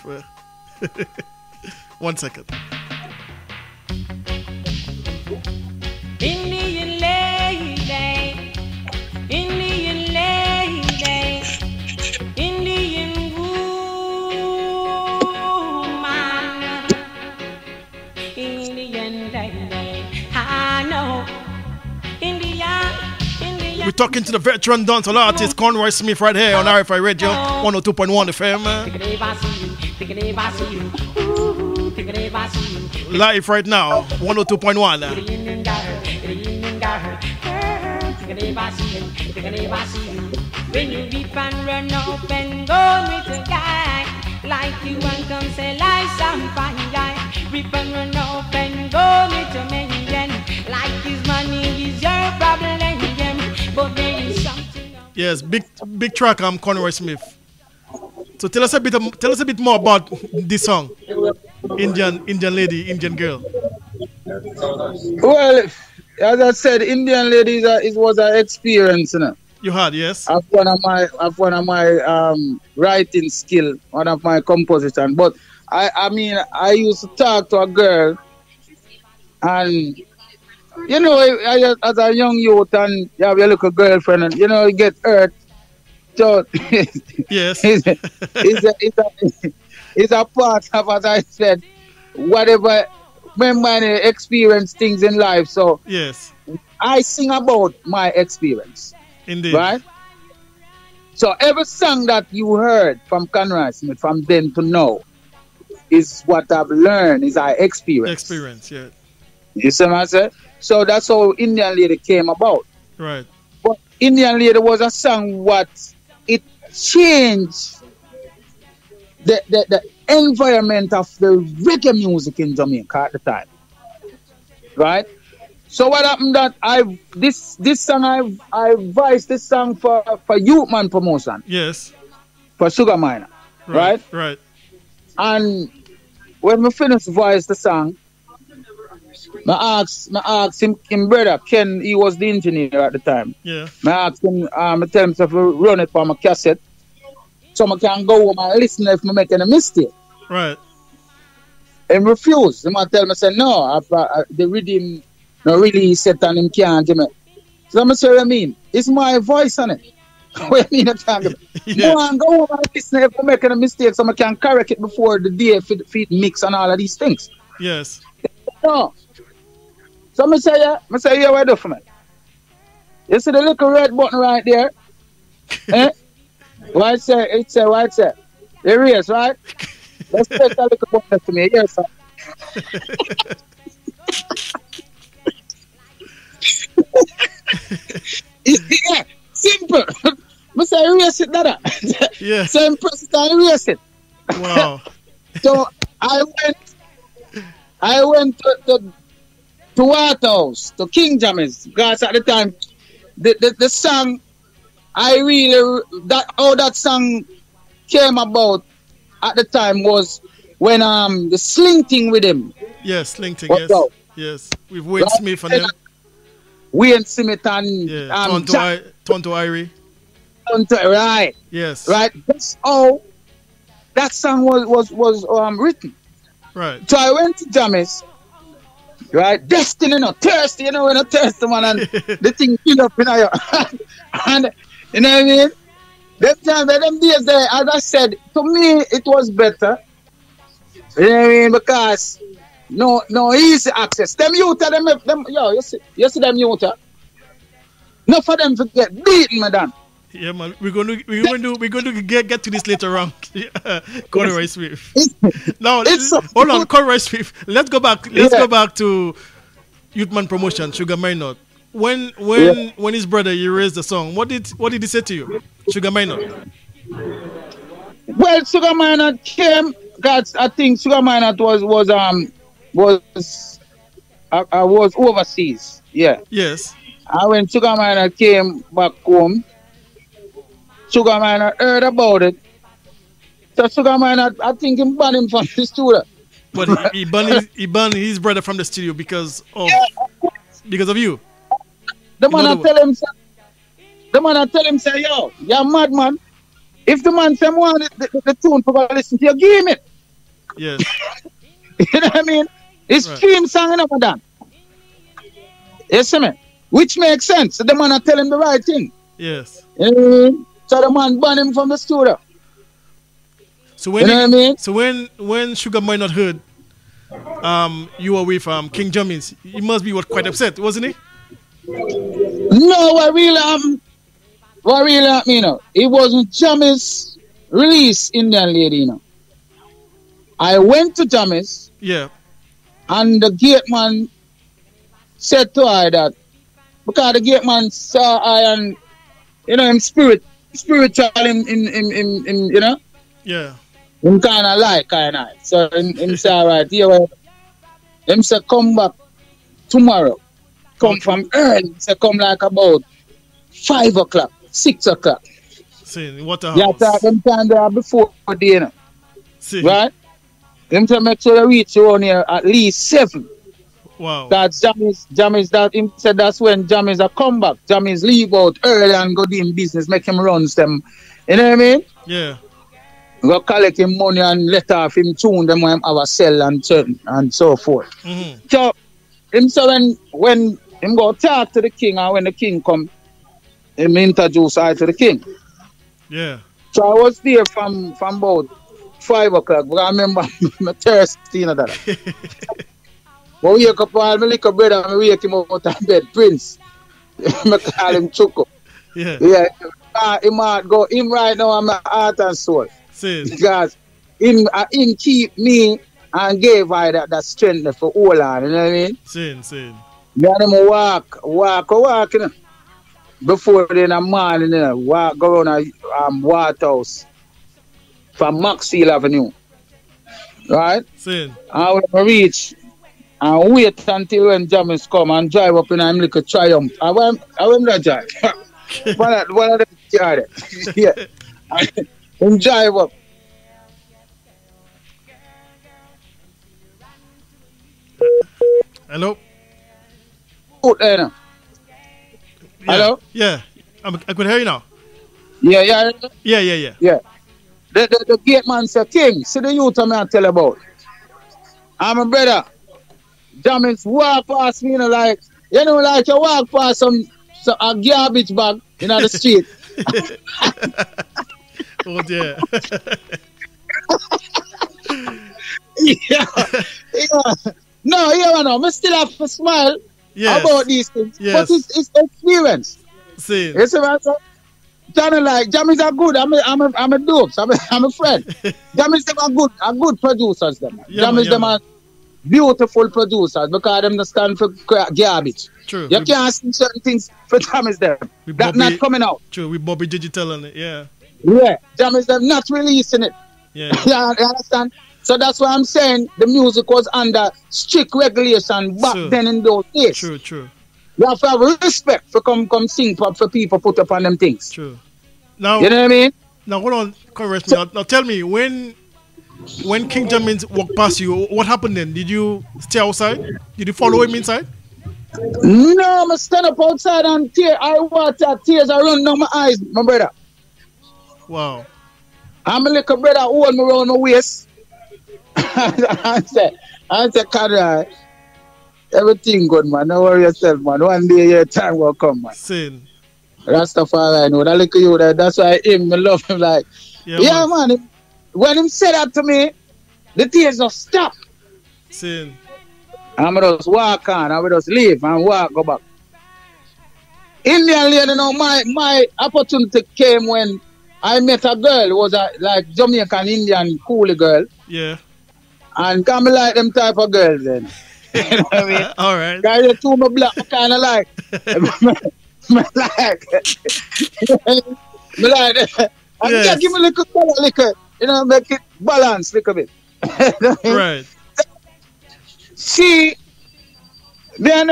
Speaker 2: 1 second.
Speaker 3: Indian lady, Indian lady, Indian woman, Indian lady, I know, Indian.
Speaker 2: We're talking to the veteran dancehall artist Conroy Smith right here on RFI Radio 102.1 FM. Live right now, 102.1.
Speaker 3: When you reap and run up and go with a guy like you and come say like some fine guy. Reap and run up and go with a man like his money is your problem. But there is something.
Speaker 2: Yes, big track. Conroy Smith. So tell us a bit more about this song, Indian lady, Indian girl.
Speaker 1: Well, as I said, Indian lady was an experience, you know.
Speaker 2: You had, yes.
Speaker 1: Of one of my writing skill, one of my composition. But I mean, I used to talk to a girl, and you know, as a young youth, and you have your little girlfriend, and you know, you get hurt. So
Speaker 2: yes,
Speaker 1: it's a part of, as I said, whatever. Remember, I experience things in life. So
Speaker 2: yes,
Speaker 1: I sing about my experience.
Speaker 2: Indeed.
Speaker 1: Right? So every song that you heard from Conroy Smith from then to now is what I've learned, is our experience.
Speaker 2: Experience, yeah.
Speaker 1: You see what I said? So that's how Indian Lady came about.
Speaker 2: Right.
Speaker 1: But Indian Lady was a song what it changed the environment of the reggae music in Jamaica at the time. Right? So what happened that this song I voiced this song for Youth Man Promotion.
Speaker 2: Yes.
Speaker 1: For Sugar Minott. Right?
Speaker 2: Right.
Speaker 1: And when we finished voice the song, I asked him brother Ken, he was the engineer at the time.
Speaker 2: Yeah.
Speaker 1: I asked him, I tell him to run it for my cassette so I can go home and listen if I make any mistake.
Speaker 2: Right.
Speaker 1: And refused. He tell me, say, no, the rhythm no really set on him can't do me. So I'm say what I mean. It's my voice on it. What I mean I can't do it.
Speaker 2: Yeah.
Speaker 1: Go and go home and listen if I make any mistake so I can correct it before the day feed mix and all of these things.
Speaker 2: Yes.
Speaker 1: No. So I say, yeah, what do for me? You see the little red button right there? Eh? What it say? The race, right? Let's take that little button to me. Yes, sir. Yeah, simple. I say erase it, Dada.
Speaker 2: Yeah.
Speaker 1: Same person and erase it.
Speaker 2: Wow.
Speaker 1: So I went to White House, to King Jammy's, because at the time the song that song came about at the time was when the Slinking with him.
Speaker 2: Yes, Slinking, yes.
Speaker 1: Out.
Speaker 2: Yes. With Wayne Smith and them.
Speaker 1: Wayne Smith and
Speaker 2: Tonto Irie.
Speaker 1: Right.
Speaker 2: Yes.
Speaker 1: Right. That's how that song was written.
Speaker 2: Right.
Speaker 1: So I went to Jammy's. Right, destiny, thirsty, when thirsty, man, and the thing fill up in your and you know what I mean? Them days there, as I said, to me it was better. You know what I mean? Because no easy access. Them youth, you see them youth. Not for them to get beaten, madam.
Speaker 2: Yeah, man. We're going to get to this later on. Conroy Smith. Now, hold on, Conroy Smith. Let's go back. Go back to Youthman Promotion, Sugar Minot. When his brother he raised the song, what did he say to you, Sugar Minot?
Speaker 1: Well, Sugar Minot came. Because I think Sugar Minot was overseas. Yeah.
Speaker 2: Yes.
Speaker 1: And when Sugar Minot came back home, Sugar Minot heard about it. So Sugar Minot, I think he banned him from the studio.
Speaker 2: But he banned his brother from the studio because of you.
Speaker 1: The man tell him, say, yo, you're mad, man. If the man say want the tune for listen to you, give him it.
Speaker 2: Yes.
Speaker 1: You know what I mean? It's stream song and all that. Yes, man. Which makes sense. The man tell him the right thing.
Speaker 2: Yes.
Speaker 1: So the man banned him from the studio.
Speaker 2: So when
Speaker 1: you know what I mean?
Speaker 2: So when Sugar Minot heard you were with King Jammy's, he must be quite upset, wasn't he?
Speaker 1: No, what really happened, you know, it wasn't Jammy's release Indian Lady, you know. I went to Jammy's.
Speaker 2: Yeah. And
Speaker 1: the gate man said to her that because the gate man saw I and you know him spiritual in you know.
Speaker 2: Yeah.
Speaker 1: Him kind of. So him say alright, here him say come back tomorrow. Come from early. Say come like about 5 o'clock, 6 o'clock.
Speaker 2: See, what a house.
Speaker 1: Yeah, talk them time there before dinner.
Speaker 2: See.
Speaker 1: Right? Him to make sure they reach around here at least 7.
Speaker 2: Wow.
Speaker 1: That's Jammy's that him said that's when Jammy's a come back. Jammy's leave out early and go do business, make him runs them. You know what I mean?
Speaker 2: Yeah.
Speaker 1: Go collect him money and let off him tune them when him have a sell and so forth.
Speaker 2: Mm-hmm.
Speaker 1: So him so when him go talk to the king and when the king come, him introduce I to the king.
Speaker 2: Yeah.
Speaker 1: So I was there from about 5 o'clock, but I remember my thirsty, you know that. But we wake up all my little brother and we wake him out of bed, Prince. I call him Chuko.
Speaker 2: Yeah.
Speaker 1: Yeah. Him right now I'm my heart and soul.
Speaker 2: See.
Speaker 1: Because him keep me and gave I that strength for all on, you know what I mean?
Speaker 2: See.
Speaker 1: Me and him walk, you know. Before then a morning, you know, go around a Waterhouse from Maxfield Avenue. Right?
Speaker 2: See.
Speaker 1: And when I reach and wait until when Jammy's come and drive up in a little Triumph. I went not drive. One of them car yeah. And drive up.
Speaker 2: Hello?
Speaker 1: Out there now.
Speaker 2: Yeah.
Speaker 1: Hello?
Speaker 2: Yeah. I could hear you now.
Speaker 1: Yeah.
Speaker 2: Yeah.
Speaker 1: The gate man said, King, see the youth I'm tell about. I'm a brother. Jammy's walk past me, you know, like you walk past a garbage bag in the street.
Speaker 2: Oh dear.
Speaker 1: yeah. No, I still have to smile about these things.
Speaker 2: Yes.
Speaker 1: But it's experience.
Speaker 2: See.
Speaker 1: You see what I'm saying? Like Jammy's are good. I'm a dope. I'm a friend. Jammy's them are good producers. Jammy's them are beautiful producers because them stand for garbage.
Speaker 2: True.
Speaker 1: You can't see certain things for Jammy's them. That's not coming out.
Speaker 2: True. With Bobby Digital on it. Yeah.
Speaker 1: Yeah. Jammy's them not releasing it.
Speaker 2: Yeah.
Speaker 1: You understand? So that's why I'm saying the music was under strict regulation back then in those days.
Speaker 2: True.
Speaker 1: You have to have respect for come sing for people put up on them things.
Speaker 2: True. Now,
Speaker 1: you know what I mean?
Speaker 2: Now, hold on, correct me. Now tell me, when King Jammins walked past you, what happened then? Did you stay outside? Did you follow him inside?
Speaker 1: No, I'm stand up outside and tears are running down my eyes, my brother.
Speaker 2: Wow.
Speaker 1: I'm a little brother hold me around my waist. I said, Conroy, everything good, man. Don't worry yourself, man. One day your time will come, man.
Speaker 2: Sin.
Speaker 1: Rastafari, know that little you there. That's why I love him like. Yeah, man. When him said that to me, the tears just stop.
Speaker 2: Sin.
Speaker 1: And I just walk on, and we just leave and walk, go back. Indian lady, my opportunity came when I met a girl who was a like Jamaican Indian coolie girl.
Speaker 2: Yeah.
Speaker 1: And come like them type of girls then. You know what I mean?
Speaker 2: All right.
Speaker 1: Guys, you two my black, I kind of like. Me like. And yes. Give me a little color, liquor, make it balance a little bit.
Speaker 2: Right.
Speaker 1: See, then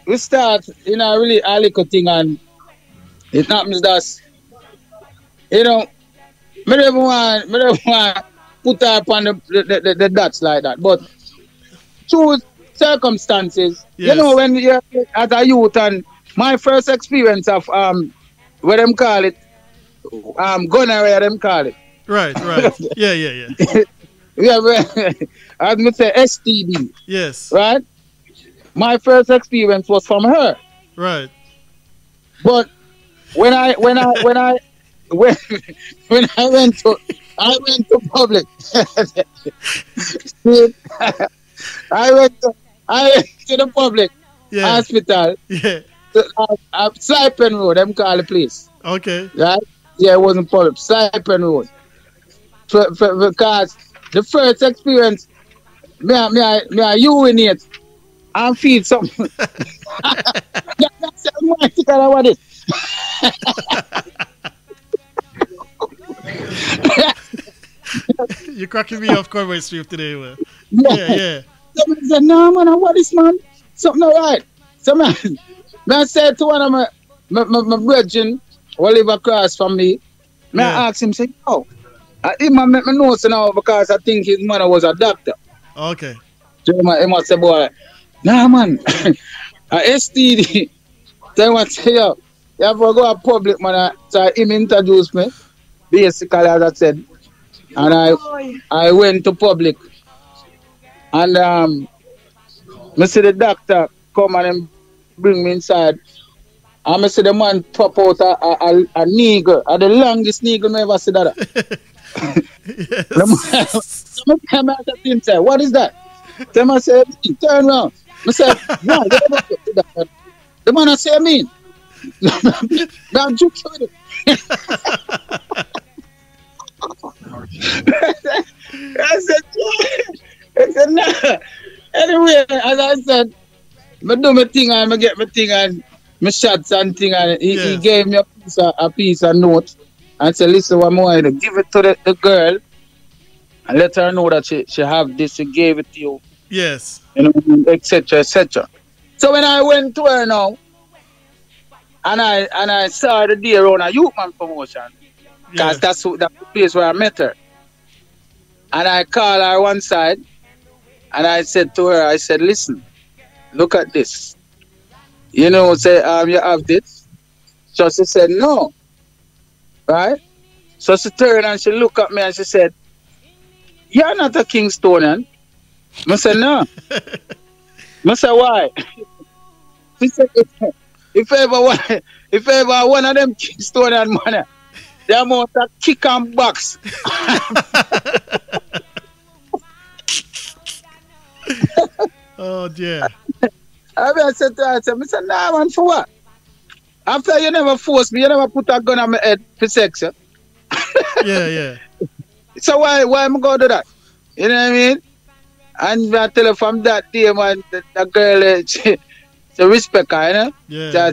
Speaker 1: we start, really a little thing, and it happens that, me never want put her up on the dots like that. But through circumstances, yes. When you're as a youth, and my first experience of what them call it, gonorrhea, them call it.
Speaker 2: Right. Yeah. Yeah,
Speaker 1: as me say, STD.
Speaker 2: Yes.
Speaker 1: Right? My first experience was from her.
Speaker 2: Right.
Speaker 1: But when I went to public. I went to the public hospital.
Speaker 2: Yeah.
Speaker 1: Slipen Road, them call the place.
Speaker 2: Okay.
Speaker 1: Right? Yeah, it wasn't public. Slipen Road. Because the first experience, me I urinate and feel something. That's what I want it.
Speaker 2: You're cracking me off, Conroy Smith, today, man. Yeah.
Speaker 1: Somebody said, no, man, what is, man? Something all right. So, man, I said to one of my brethren who live across from me, I asked him, say, he might make me know so now because I think his mother was a doctor.
Speaker 2: Okay.
Speaker 1: So he must say, boy, nah, man, a STD. So he must say, you have to go to public, man. So him introduced me, basically, as I said. And I went to public. And I see the doctor come and bring me inside. And I see the man pop out a needle, the longest needle I ever see that.
Speaker 2: Yes.
Speaker 1: Say, what is that? Then I said, turn around. I said, no, the man I say, mean. Now juke with it. I said, no. Anyway, as I said, I do my thing and I get my thing and my shots and thing, and he gave me a piece of note and said, listen, what more I do? Give it to the girl and let her know that she have this, she gave it to you.
Speaker 2: Yes.
Speaker 1: Etc. etc. So when I went to her now and I saw the day around a youth man promotion, because that's the place where I met her. And I called her one side and I said to her, I said, listen, look at this. Say, you have this? So she said, no. Right? So she turned and she looked at me and she said, you're not a Kingstonian. I said, no. I said, why? She said, if ever one of them Kingstonian man, the amount of kick and box.
Speaker 2: Oh, dear.
Speaker 1: I said to her, I said, nah, man, for what? After you never forced me, you never put a gun on my head for sex.
Speaker 2: Yeah.
Speaker 1: So why am I going to do that? You know what I mean? And I tell her from that day, man, the girl, she respect her, you know?
Speaker 2: Yeah.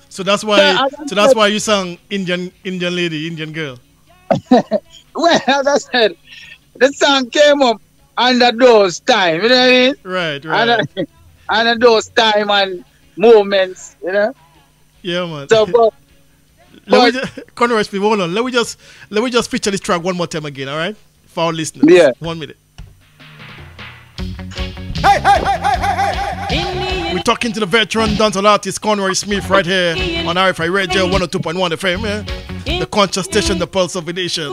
Speaker 2: So that's why you sang Indian lady, Indian girl.
Speaker 1: Well, as I said, the song came up under those time, you know what I mean?
Speaker 2: Right.
Speaker 1: Under those time and moments, you know?
Speaker 2: Yeah, man.
Speaker 1: So,
Speaker 2: Conroy Smith, hold on. Let me just feature this track one more time again, all right? For our listeners.
Speaker 1: Yeah.
Speaker 2: 1 minute.
Speaker 3: Hey.
Speaker 2: We're talking to the veteran dancehall artist Conroy Smith right here on RFI Radio 102.1 FM. The conscious station, the pulse of the nation.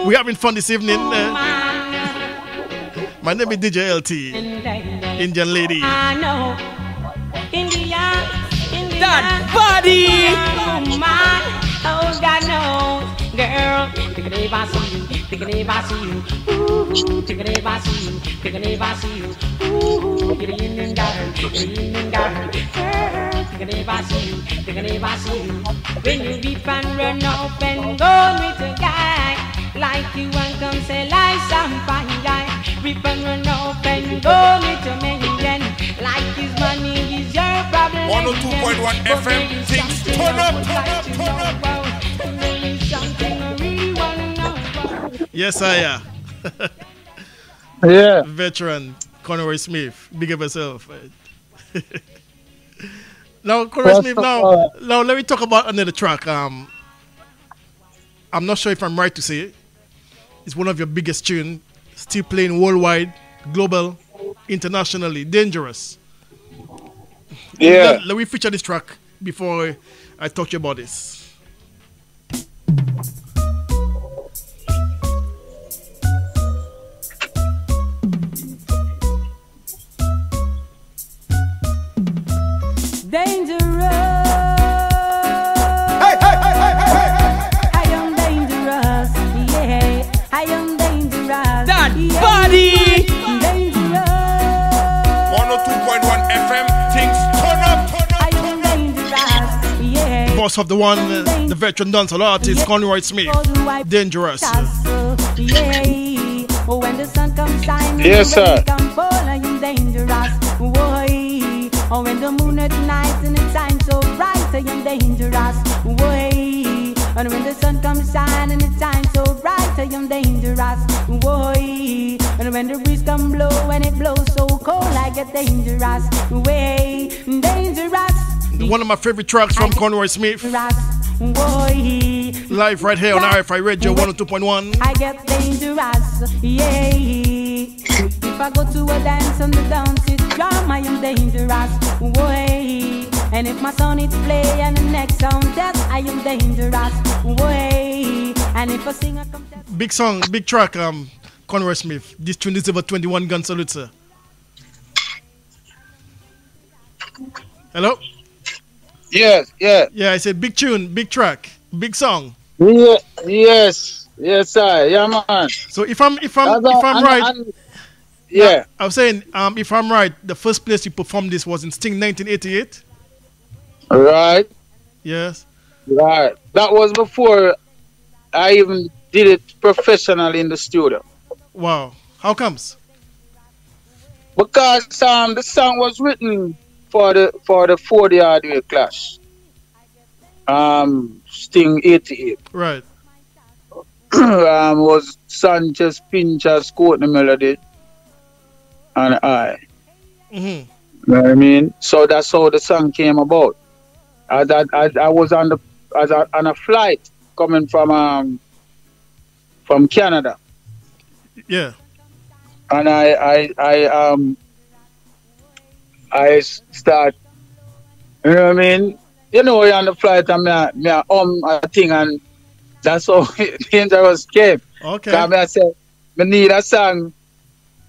Speaker 2: We're having fun this evening. My name is DJ LT, Indian lady.
Speaker 3: I know. India, That body. Oh my, oh God knows, girl. Take a name, I see you. Take a name, I see you. Ooh, take a name, I see you. Take a name, I see you. Ooh, get in and got her. Get in and got her. Girl, take a name, I see you. Take a name, I see you. When you reap and run up and go with a guy like you and come say like some fine guy. Reap and run up and go with a million like his money is your problem.
Speaker 4: 102.1 FM, things turn up.
Speaker 2: Yes, I am.
Speaker 1: Yeah.
Speaker 2: Veteran Conroy Smith. Big up yourself. Now, Conroy Smith, now let me talk about another track. I'm not sure if I'm right to say it. It's one of your biggest tunes, still playing worldwide, global, internationally, Dangerous.
Speaker 1: Yeah.
Speaker 2: Let me feature this track before I talk to you about this.
Speaker 3: Dangerous.
Speaker 4: Hey, hey, hey, hey, hey, hey.
Speaker 3: I am dangerous. Yeah, I am dangerous.
Speaker 5: That
Speaker 3: yeah,
Speaker 5: body.
Speaker 3: Dangerous.
Speaker 4: 102.1 FM, things turn up.
Speaker 3: I am dangerous. Yeah.
Speaker 2: Boss of the one, the veteran dancehall artist, Conroy Smith. Dangerous.
Speaker 3: Yeah. When the sun comes shining,
Speaker 1: Yes, sir.
Speaker 3: the rain come fall, I am dangerous. Boy. Oh, when the moon at night and it shines so bright, I am dangerous. Boy. And when the sun comes shine and it shines so bright, I am dangerous. Boy. And when the breeze come blow and it blows so cold, I get dangerous. Way dangerous.
Speaker 2: One of my favorite tracks from Conroy Smith.
Speaker 3: Boy.
Speaker 2: Live right here on RFI Radio 102.1.
Speaker 3: I get dangerous. Yeah. If I go to a dance and the dance is drum, I am dangerous. Way. And if my song is play and the next sound test, I am dangerous. Way. And if I sing a contest.
Speaker 2: Big song, big track, Conroy Smith. This tune is over 21 gun salute, sir. Hello?
Speaker 1: Yes, yeah.
Speaker 2: Yeah, I said big tune, big track, big song.
Speaker 1: Yeah, yes, sir. Yeah, man.
Speaker 2: So if I'm right,
Speaker 1: yeah.
Speaker 2: I was saying, if I'm right, the first place you performed this was in Sting 1988.
Speaker 1: Right,
Speaker 2: Yes.
Speaker 1: right. That was before I even did it professionally in the studio.
Speaker 2: Wow. How comes?
Speaker 1: Because the song was written for the 40 Hardware Clash. Sting 88.
Speaker 2: Right.
Speaker 1: Was Sanchez, Pinchas, Courtney Melody, and I.
Speaker 2: Mm-hmm.
Speaker 1: You know what I mean? So that's how the song came about. I was on a flight coming from Canada,
Speaker 2: Yeah.
Speaker 1: and I start. You know what I mean? You know, you're on the flight and me a thing, and that's how Dangerous came.
Speaker 2: Okay.
Speaker 1: Because I said, I need a song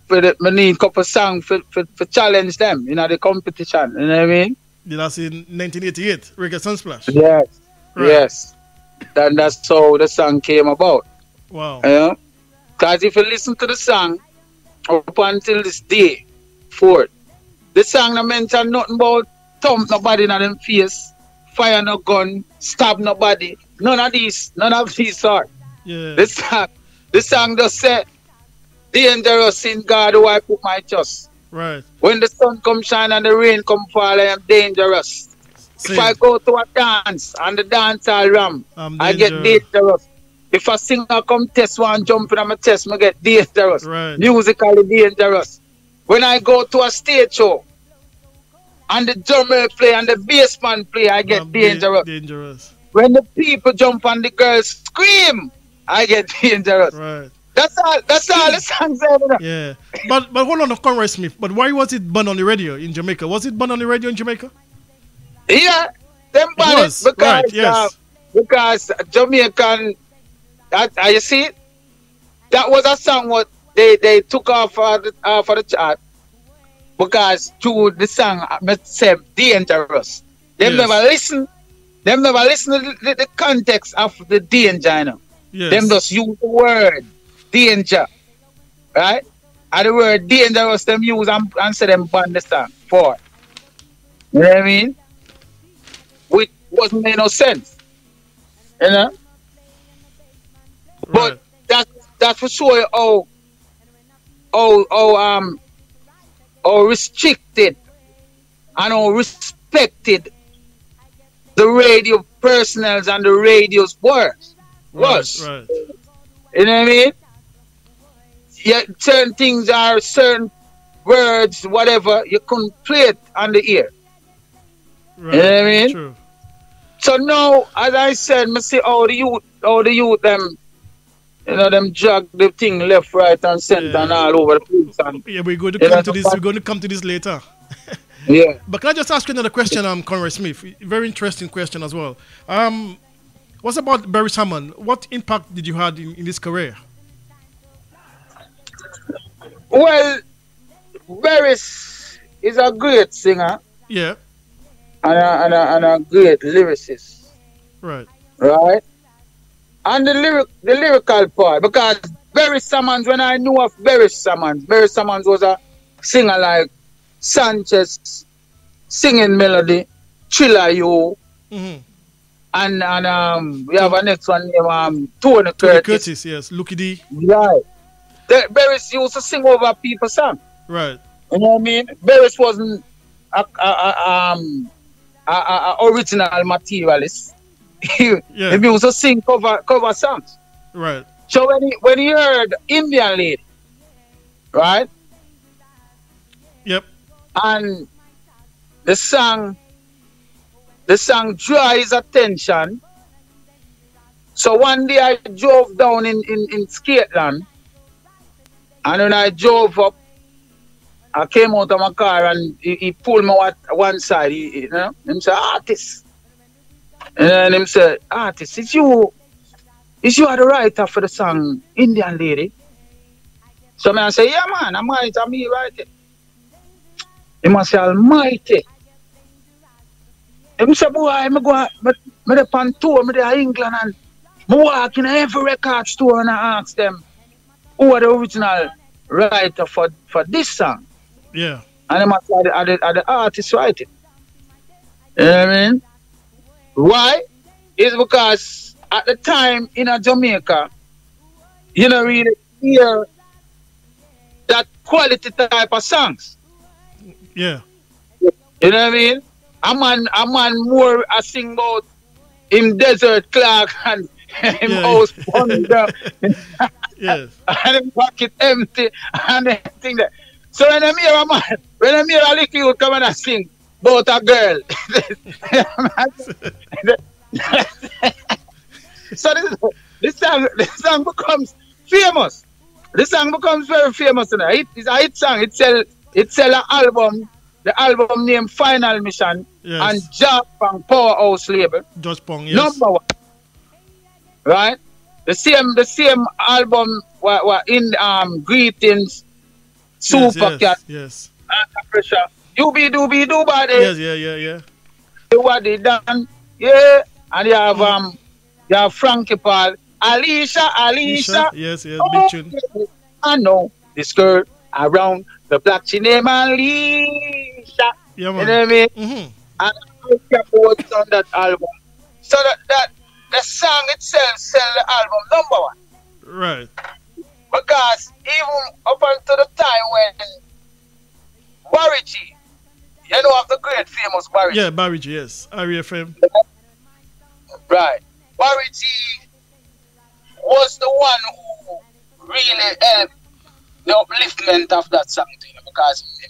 Speaker 1: I need a couple songs for challenge them in the competition. You know what I mean?
Speaker 2: That's in 1988, Reggae Sunsplash.
Speaker 1: Yes.
Speaker 2: Right.
Speaker 1: Yes. And that's how the song came about.
Speaker 2: Wow.
Speaker 1: Yeah. Because if you listen to the song up until this day, forth, the song don't mention nothing about thump nobody in them face, fire no gun, stab nobody. None of these sort.
Speaker 2: Yeah.
Speaker 1: The song just said, dangerous in God who I put my trust.
Speaker 2: Right.
Speaker 1: When the sun come shine and the rain come fall, I am dangerous.
Speaker 2: Same.
Speaker 1: If I go to a dance and the dance all ram, I get dangerous. If a singer come test one jump in my test, I get dangerous.
Speaker 2: Right.
Speaker 1: Musically dangerous. When I go to a stage show and the drummer play and the bass man play, I get dangerous.
Speaker 2: Dangerous.
Speaker 1: When the people jump and the girls scream, I get dangerous.
Speaker 2: Right.
Speaker 1: That's all the song said.
Speaker 2: Yeah. But hold on, Conroy Smith. But why was it banned on the radio in Jamaica? Was it banned on the radio in Jamaica?
Speaker 1: Yeah, them banned
Speaker 2: was,
Speaker 1: because
Speaker 2: right, yes.
Speaker 1: Because Jamaican, you see, that was a song what they took off for the chart because to the song I said dangerous. Them never listen. Them never listen to the context of the danger, you know.
Speaker 2: Yes.
Speaker 1: Them just use the word danger. Right? And the word dangerous them use and say them understand for. You know what I mean? Which wasn't make no sense. You know?
Speaker 2: Right.
Speaker 1: But that's for sure how restricted and how respected the radio personnel and the radio's was.
Speaker 2: Right.
Speaker 1: You know what I mean? Yeah, certain things are certain words, whatever, you couldn't play it on the ear.
Speaker 2: Right.
Speaker 1: You know what I mean?
Speaker 2: True.
Speaker 1: So now, as I said, I see how the youth them, you know, them jog the thing left, right, and center and all over the place. And,
Speaker 2: we're going to come to this. We're going to come to this later.
Speaker 1: Yeah.
Speaker 2: But can I just ask you another question, Conroy Smith? Very interesting question as well. What's about Barry Salmon? What impact did you have in his career?
Speaker 1: Well, Barry is a great singer.
Speaker 2: Yeah.
Speaker 1: And a great lyricist.
Speaker 2: Right.
Speaker 1: And the lyrical part, because Barry Salmons, when I knew of Barry Salmons was a singer like Sanchez, Singing Melody, Thriller You, and we have a next one named Tony Curtis.
Speaker 2: Yes, Lucky D.
Speaker 1: Right. Barry used to sing over people's songs.
Speaker 2: Right.
Speaker 1: You know what I mean? Barry wasn't a original materialist. He used to sing cover songs.
Speaker 2: Right.
Speaker 1: So when he heard Indian Lady, right?
Speaker 2: Yep.
Speaker 1: And the song drew his attention. So one day I drove down in Scotland, and when I drove up, I came out of my car and he pulled me at one side. He said, "Artist." And then him said, "Artist, is you are the writer for the song Indian Lady?" So I say, "Yeah man, I'm right, I'm me write it." He must say, "Almighty." He said, "Boy, I'm going on tour, I'm in England and I walk in every record store and I ask them who are the original writer for this song."
Speaker 2: Yeah.
Speaker 1: And they must say, are the artist write it. You know what I mean? Why? It's because at the time in Jamaica, you don't really hear that quality type of songs.
Speaker 2: Yeah.
Speaker 1: You know what I mean? A man more sing about him Desert Clark and him house burned down.
Speaker 2: Yes.
Speaker 1: And him pocket empty and everything there. So when I hear a man, when I hear a little youth come and sing about a girl. So this song becomes famous. This song becomes very famous. It's a hit song. It sell an album. The album named Final Mission, and Jack Pong Powerhouse label.
Speaker 2: Just Pong, yes.
Speaker 1: Number one. Right? The same album were in Greetings, Super Cat,
Speaker 2: yes.
Speaker 1: Under Pressure, Doobie Doobie Doobody.
Speaker 2: Yes, yeah.
Speaker 1: What they done, yeah. And you have Frankie Paul, Alicia.
Speaker 2: Yes, big tune.
Speaker 1: I know this girl around the block, she named Alicia.
Speaker 2: Yeah, man.
Speaker 1: You know what I mean?
Speaker 2: Mm-hmm.
Speaker 1: And I kept working on that album. So that the song itself sell the album number one.
Speaker 2: Right.
Speaker 1: Because even up until the time when Barry G, you know of the great famous Barry G.
Speaker 2: Yeah, Barry G, yes. RFM.
Speaker 1: Right. Barry G was the one who really helped the upliftment of that song, because he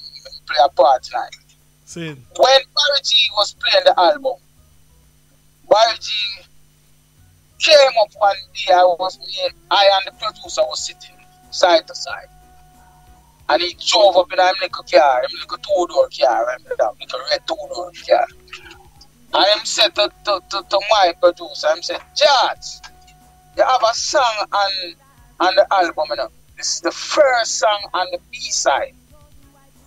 Speaker 1: play a part in it.
Speaker 2: Same.
Speaker 1: When Barry G was playing the album, Barry G came up one day. I and the producer was sitting side to side, and he drove up in a little car, a little two-door car, a little red two-door car. And he said to my producer, he said, "George, you have a song on the album, you know. This is the first song on the B-side.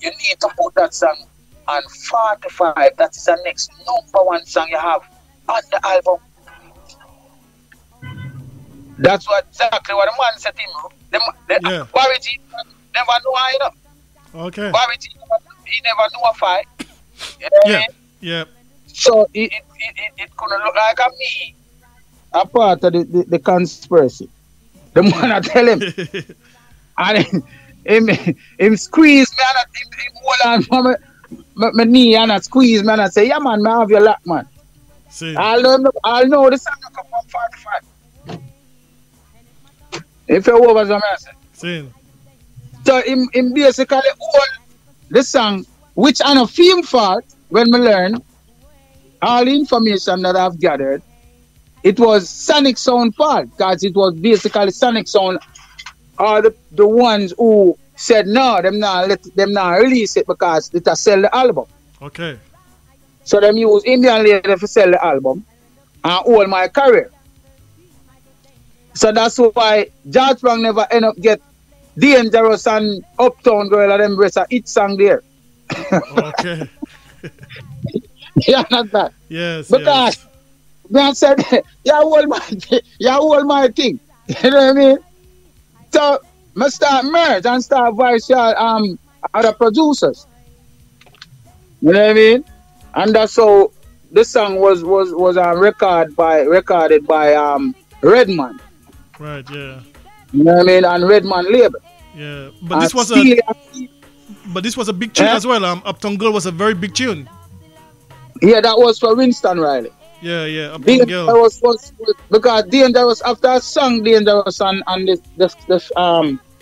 Speaker 1: You need to put that song and 45. That is the next number one song you have on the album. That's exactly what the man said to him. Warity never know how, you know.
Speaker 2: Okay.
Speaker 1: Warity, he never knew a fight. You know what I mean?
Speaker 2: Yeah. So
Speaker 1: it couldn't look like a me. A part of the conspiracy. The man I tell him. And him squeeze me and him hold on for my knee and squeeze me and I say, yeah man, I have your luck, man.
Speaker 2: See.
Speaker 1: I'll know the song come from 45. If you're over some
Speaker 2: see.
Speaker 1: So him basically hold the song, which on a film fault, when we learn all the information that I've gathered, it was Sonic Sound fault, because it was basically Sonic Sound are the ones who said no, them not release it because it will sell the album.
Speaker 2: Okay. So
Speaker 1: them use Indian Lady to sell the album and hold my career. So that's why George Frank never end up get Dangerous and Uptown Girl and them rest a hit song there.
Speaker 2: Okay.
Speaker 1: You understand?
Speaker 2: Yes.
Speaker 1: Because man said, you hold my thing. You know what I mean? So I start merge and start voice other producers. You know what I mean? And that's how the song was recorded by Redman.
Speaker 2: Right, yeah.
Speaker 1: You know what I mean? And Redman label.
Speaker 2: Yeah. But this was a big tune as well. Uptown Girl was a very big tune.
Speaker 1: Yeah, that was for Winston Riley.
Speaker 2: Yeah, Uptown Girl.
Speaker 1: Was because Dangerous after a song Dangerous and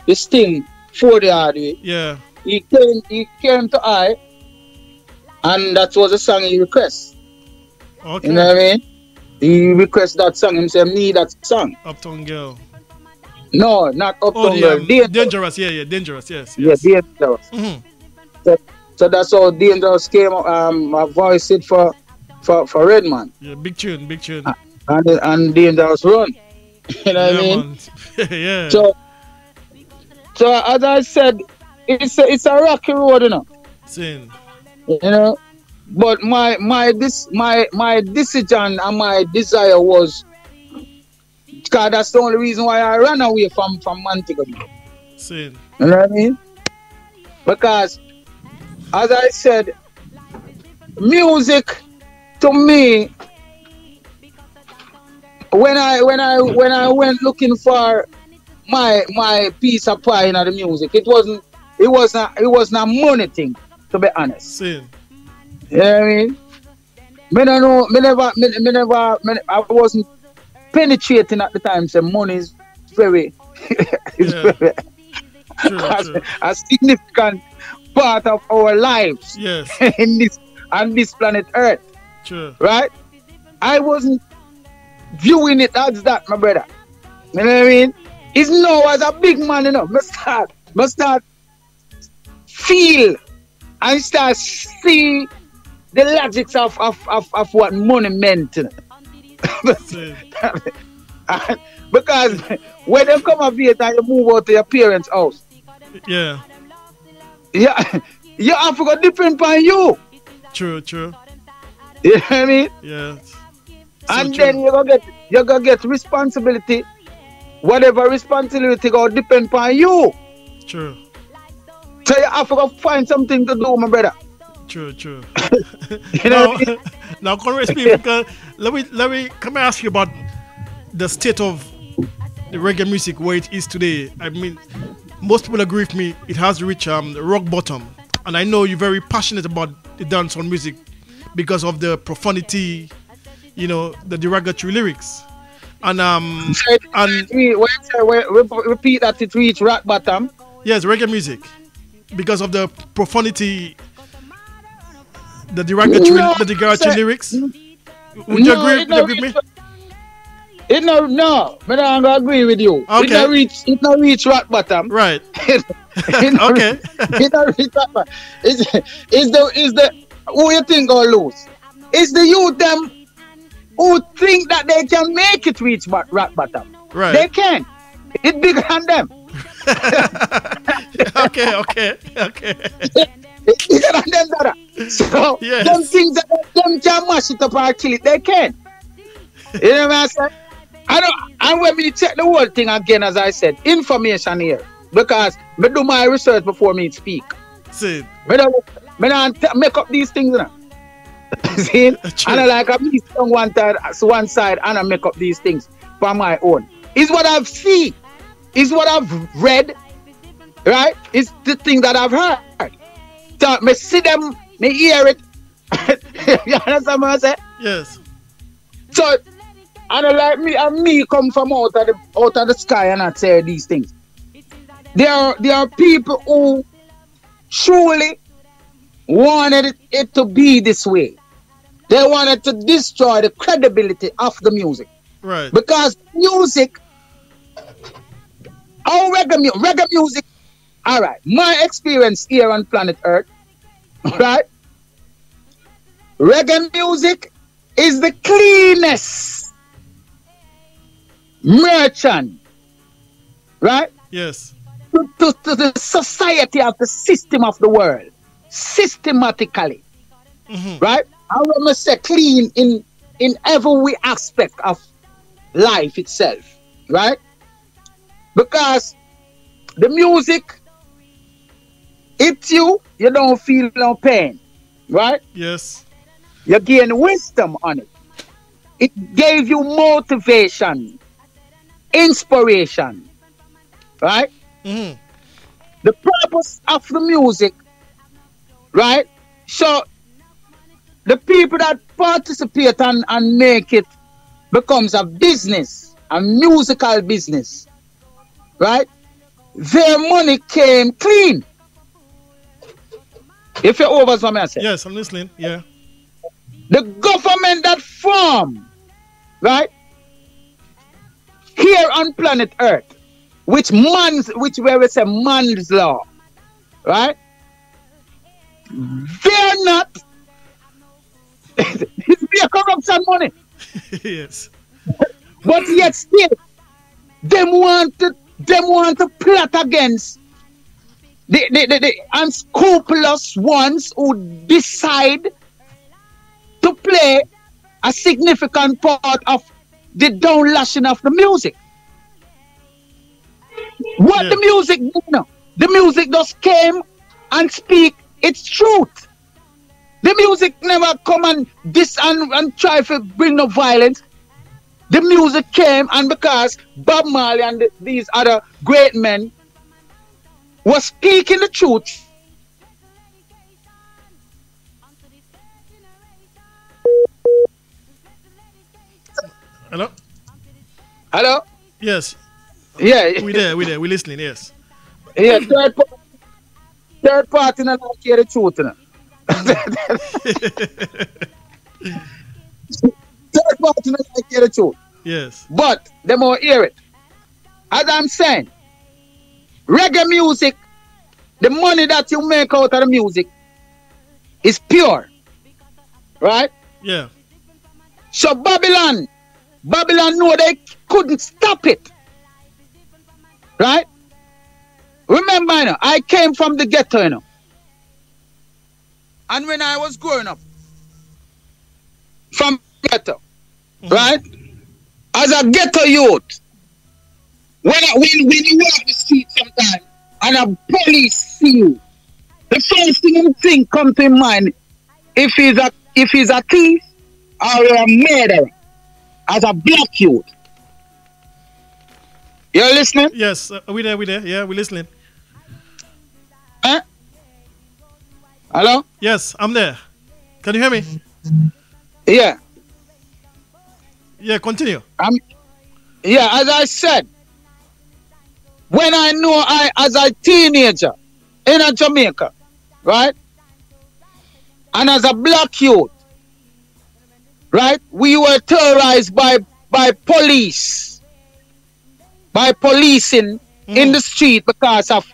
Speaker 1: this thing for the hard way.
Speaker 2: Yeah.
Speaker 1: He came to I, and that was a song he requests.
Speaker 2: Okay.
Speaker 1: You know what I mean? He requests that song. He said, "Me that song."
Speaker 2: Uptown Girl.
Speaker 1: No, not Uptown Girl.
Speaker 2: Dangerous. Yeah, Dangerous. Yes.
Speaker 1: Yeah, Dangerous.
Speaker 2: Mm-hmm.
Speaker 1: So that's how Dangerous came. I voiced it for Redman.
Speaker 2: Yeah, big tune.
Speaker 1: And Dangerous run. You know what I mean?
Speaker 2: Yeah.
Speaker 1: So as I said, it's a rocky road, you know.
Speaker 2: Sin.
Speaker 1: You know, but my decision and my desire was, because that's the only reason why I ran away from Montego.
Speaker 2: Sin.
Speaker 1: You know what I mean? Because as I said, music to me, when I went looking for my piece of pie in the music, it wasn't a money thing, to be honest.
Speaker 2: Sin.
Speaker 1: You know what I mean? I wasn't penetrating at the time. So money is very,
Speaker 2: true.
Speaker 1: a significant part of our lives.
Speaker 2: Yes.
Speaker 1: on this planet Earth.
Speaker 2: True.
Speaker 1: Right? I wasn't viewing it as that, my brother. You know what I mean? It's now as a big man, you know. Must start feel and start see the logics of what money meant. You know? Because when they come up here and you move out to your parents' house,
Speaker 2: yeah,
Speaker 1: you have to go different from you.
Speaker 2: True.
Speaker 1: You know what I mean?
Speaker 2: Yeah.
Speaker 1: And then you're gonna get responsibility. Whatever responsibility go depend upon you.
Speaker 2: True.
Speaker 1: So you have to go find something to do, my brother.
Speaker 2: True.
Speaker 1: You know what I mean?
Speaker 2: Now, Conroy Smith, let me come and ask you about the state of the reggae music where it is today. I mean, most people agree with me. It has reached rock bottom, and I know you're very passionate about the dancehall music because of the profanity, you know, the derogatory lyrics. And
Speaker 1: repeat that it reached rock bottom.
Speaker 2: Yes, reggae music, because of the profanity, the derogatory lyrics. Would you agree with me?
Speaker 1: No, but I'm gonna agree with you.
Speaker 2: Okay.
Speaker 1: It not reach rock bottom.
Speaker 2: Right.
Speaker 1: Okay. It not reach rock bottom. Is the who you think gonna lose? It's the youth them who think that they can make it reach rock bottom.
Speaker 2: Right.
Speaker 1: They can. It's bigger than them.
Speaker 2: Okay.
Speaker 1: It's bigger than them, brother. So
Speaker 2: Yes.
Speaker 1: them things that them can mash it up or kill it, they can. You know what I'm saying? And when we check the whole thing again, as I said, information here. Because me do my research before me speak.
Speaker 2: See,
Speaker 1: Me don't make up these things, you know. See? And I like a me on one side and I make up these things for my own. It's what I've seen. It's what I've read. Right? It's the thing that I've heard. So me see them, me hear it. You understand what I say?
Speaker 2: yes.
Speaker 1: So, and like me, and me come from out of the sky and I say these things. There are people who truly wanted it to be this way. They wanted to destroy the credibility of the music.
Speaker 2: Right.
Speaker 1: Because music, reggae music, all right, my experience here on planet Earth, right? Reggae music is the cleanest merchant, right?
Speaker 2: Yes.
Speaker 1: To the society of the system of the world, systematically, right? I want to say clean in every aspect of life itself, right? Because the music, hits you don't feel no pain, right?
Speaker 2: Yes.
Speaker 1: You gain wisdom on it. It gave you motivation, inspiration, right?
Speaker 2: Mm-hmm.
Speaker 1: The purpose of the music, right? So the people that participate and make it becomes a business, a musical business, right? Their money came clean. If you're over, what I say.
Speaker 2: Yes, I'm listening. Yeah.
Speaker 1: The government that formed, right, here on planet Earth, which where we say man's law, right? They're not. It's be a corruption money,
Speaker 2: yes.
Speaker 1: but yet still, them want to plot against the unscrupulous ones who decide to play a significant part of the downlashing of the music. What the music do now? The music just came and speak its truth. The music never come and try to bring no violence. The music came, and because Bob Marley and these other great men were speaking the truth.
Speaker 2: Hello?
Speaker 1: Hello?
Speaker 2: Yes.
Speaker 1: Yeah.
Speaker 2: We there. We listening, yes.
Speaker 1: Yeah, third party not like hear the truth. You know. Third party not like hear the truth.
Speaker 2: Yes.
Speaker 1: But they more hear it. As I'm saying, reggae music, the money that you make out of the music is pure. Right?
Speaker 2: Yeah.
Speaker 1: So Babylon know they couldn't stop it. Right? Remember, you know, I came from the ghetto, you know. And when I was growing up, from ghetto, right? As a ghetto youth, when you walk the street sometimes and a police see you, the first thing you think come to mind if he's a thief or a murderer as a black youth. You're listening?
Speaker 2: Yes. We there. Yeah, we're listening.
Speaker 1: Hello?
Speaker 2: Yes, I'm there. Can you hear me?
Speaker 1: Yeah.
Speaker 2: Yeah, continue.
Speaker 1: Yeah, as I said, when I know as a teenager in a Jamaica, right? And as a black youth, right? We were terrorized by police, by policing in the street because of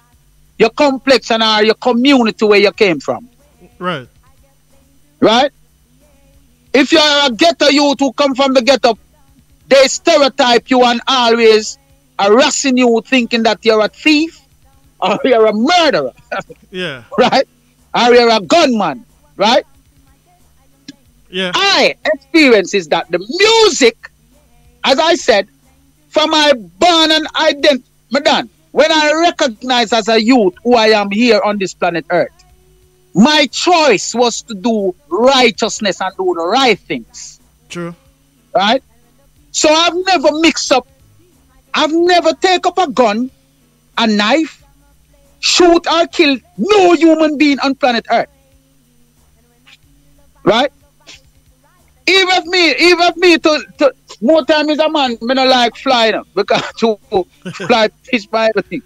Speaker 1: your complexion or your community where you came from.
Speaker 2: Right.
Speaker 1: Right? If you're a ghetto youth who come from the ghetto, they stereotype you and always harassing you thinking that you're a thief or you're a murderer.
Speaker 2: Yeah.
Speaker 1: Right? Or you're a gunman. right?
Speaker 2: Yeah.
Speaker 1: I experience is that the music, as I said, from my born and identity, when I recognize as a youth who I am here on this planet Earth, my choice was to do righteousness and do the right things.
Speaker 2: True.
Speaker 1: Right? So I've never mixed up, I've never taken up a gun, a knife, shoot or kill no human being on planet Earth. Right? Even if me to more time is a man, me not like flying because to fly fish by everything.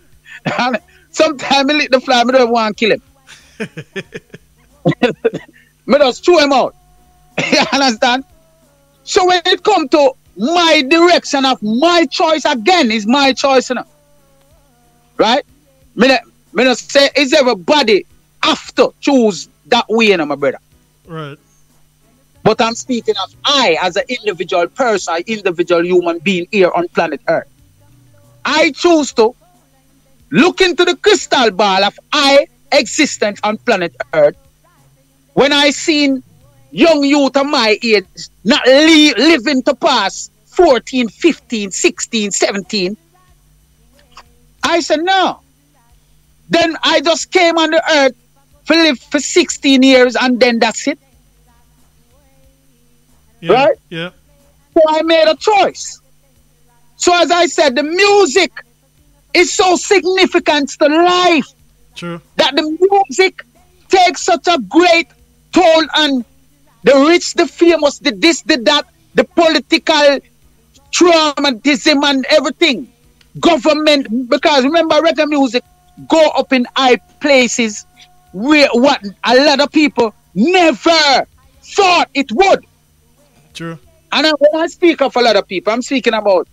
Speaker 1: And sometimes I lick the fly, me don't want to kill him. Me just throw him out. You understand? So when it comes to my direction of my choice, again, is my choice, you know? Right? Me not say is everybody have to choose that way, you know, my brother.
Speaker 2: Right.
Speaker 1: But I'm speaking of I as an individual person, an individual human being here on planet Earth. I choose to look into the crystal ball of I existence on planet Earth. When I seen young youth of my age not living to pass 14, 15, 16, 17, I said no. Then I just came on the earth to live for 16 years and then that's it.
Speaker 2: Yeah,
Speaker 1: right?
Speaker 2: Yeah.
Speaker 1: So I made a choice. So as I said, the music is so significant to life.
Speaker 2: True.
Speaker 1: That the music takes such a great toll on the rich, the famous, the this, the that, the political traumatism and everything. Government, because remember reggae music go up in high places where what a lot of people never thought it would.
Speaker 2: True.
Speaker 1: And when I speak of a lot of people, I'm speaking about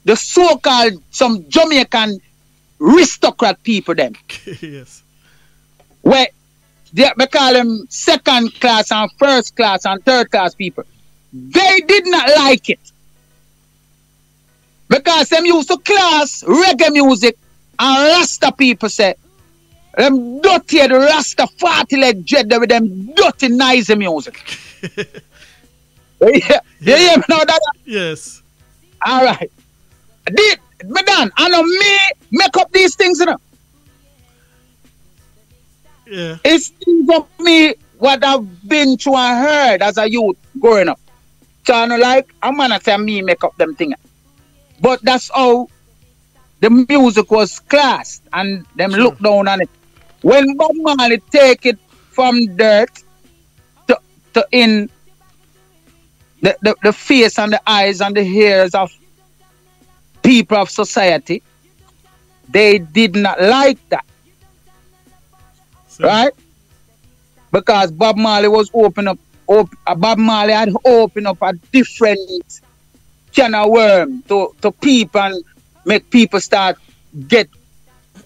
Speaker 1: the so-called some Jamaican aristocrat people then.
Speaker 2: Yes.
Speaker 1: Where they call them second class and first class and third class people. They did not like it. Because them used to class reggae music and Rasta people say, them dirty the Rasta 40 leg dread with them dirty nice music. Yeah, you hear me now, that?
Speaker 2: Yes.
Speaker 1: All right. Madam, I know me make up these things, you know.
Speaker 2: Yeah.
Speaker 1: It's things of me what I've been through and heard as a youth growing up. So I know like, I'm gonna say me make up them things. But that's how the music was classed and them look down on it. When Bob Marley take it from dirt to in the face and the eyes and the hairs of people of society, they did not like that. So, right? Because Bob Marley was Bob Marley had opened up a different can of worm to people and make people start get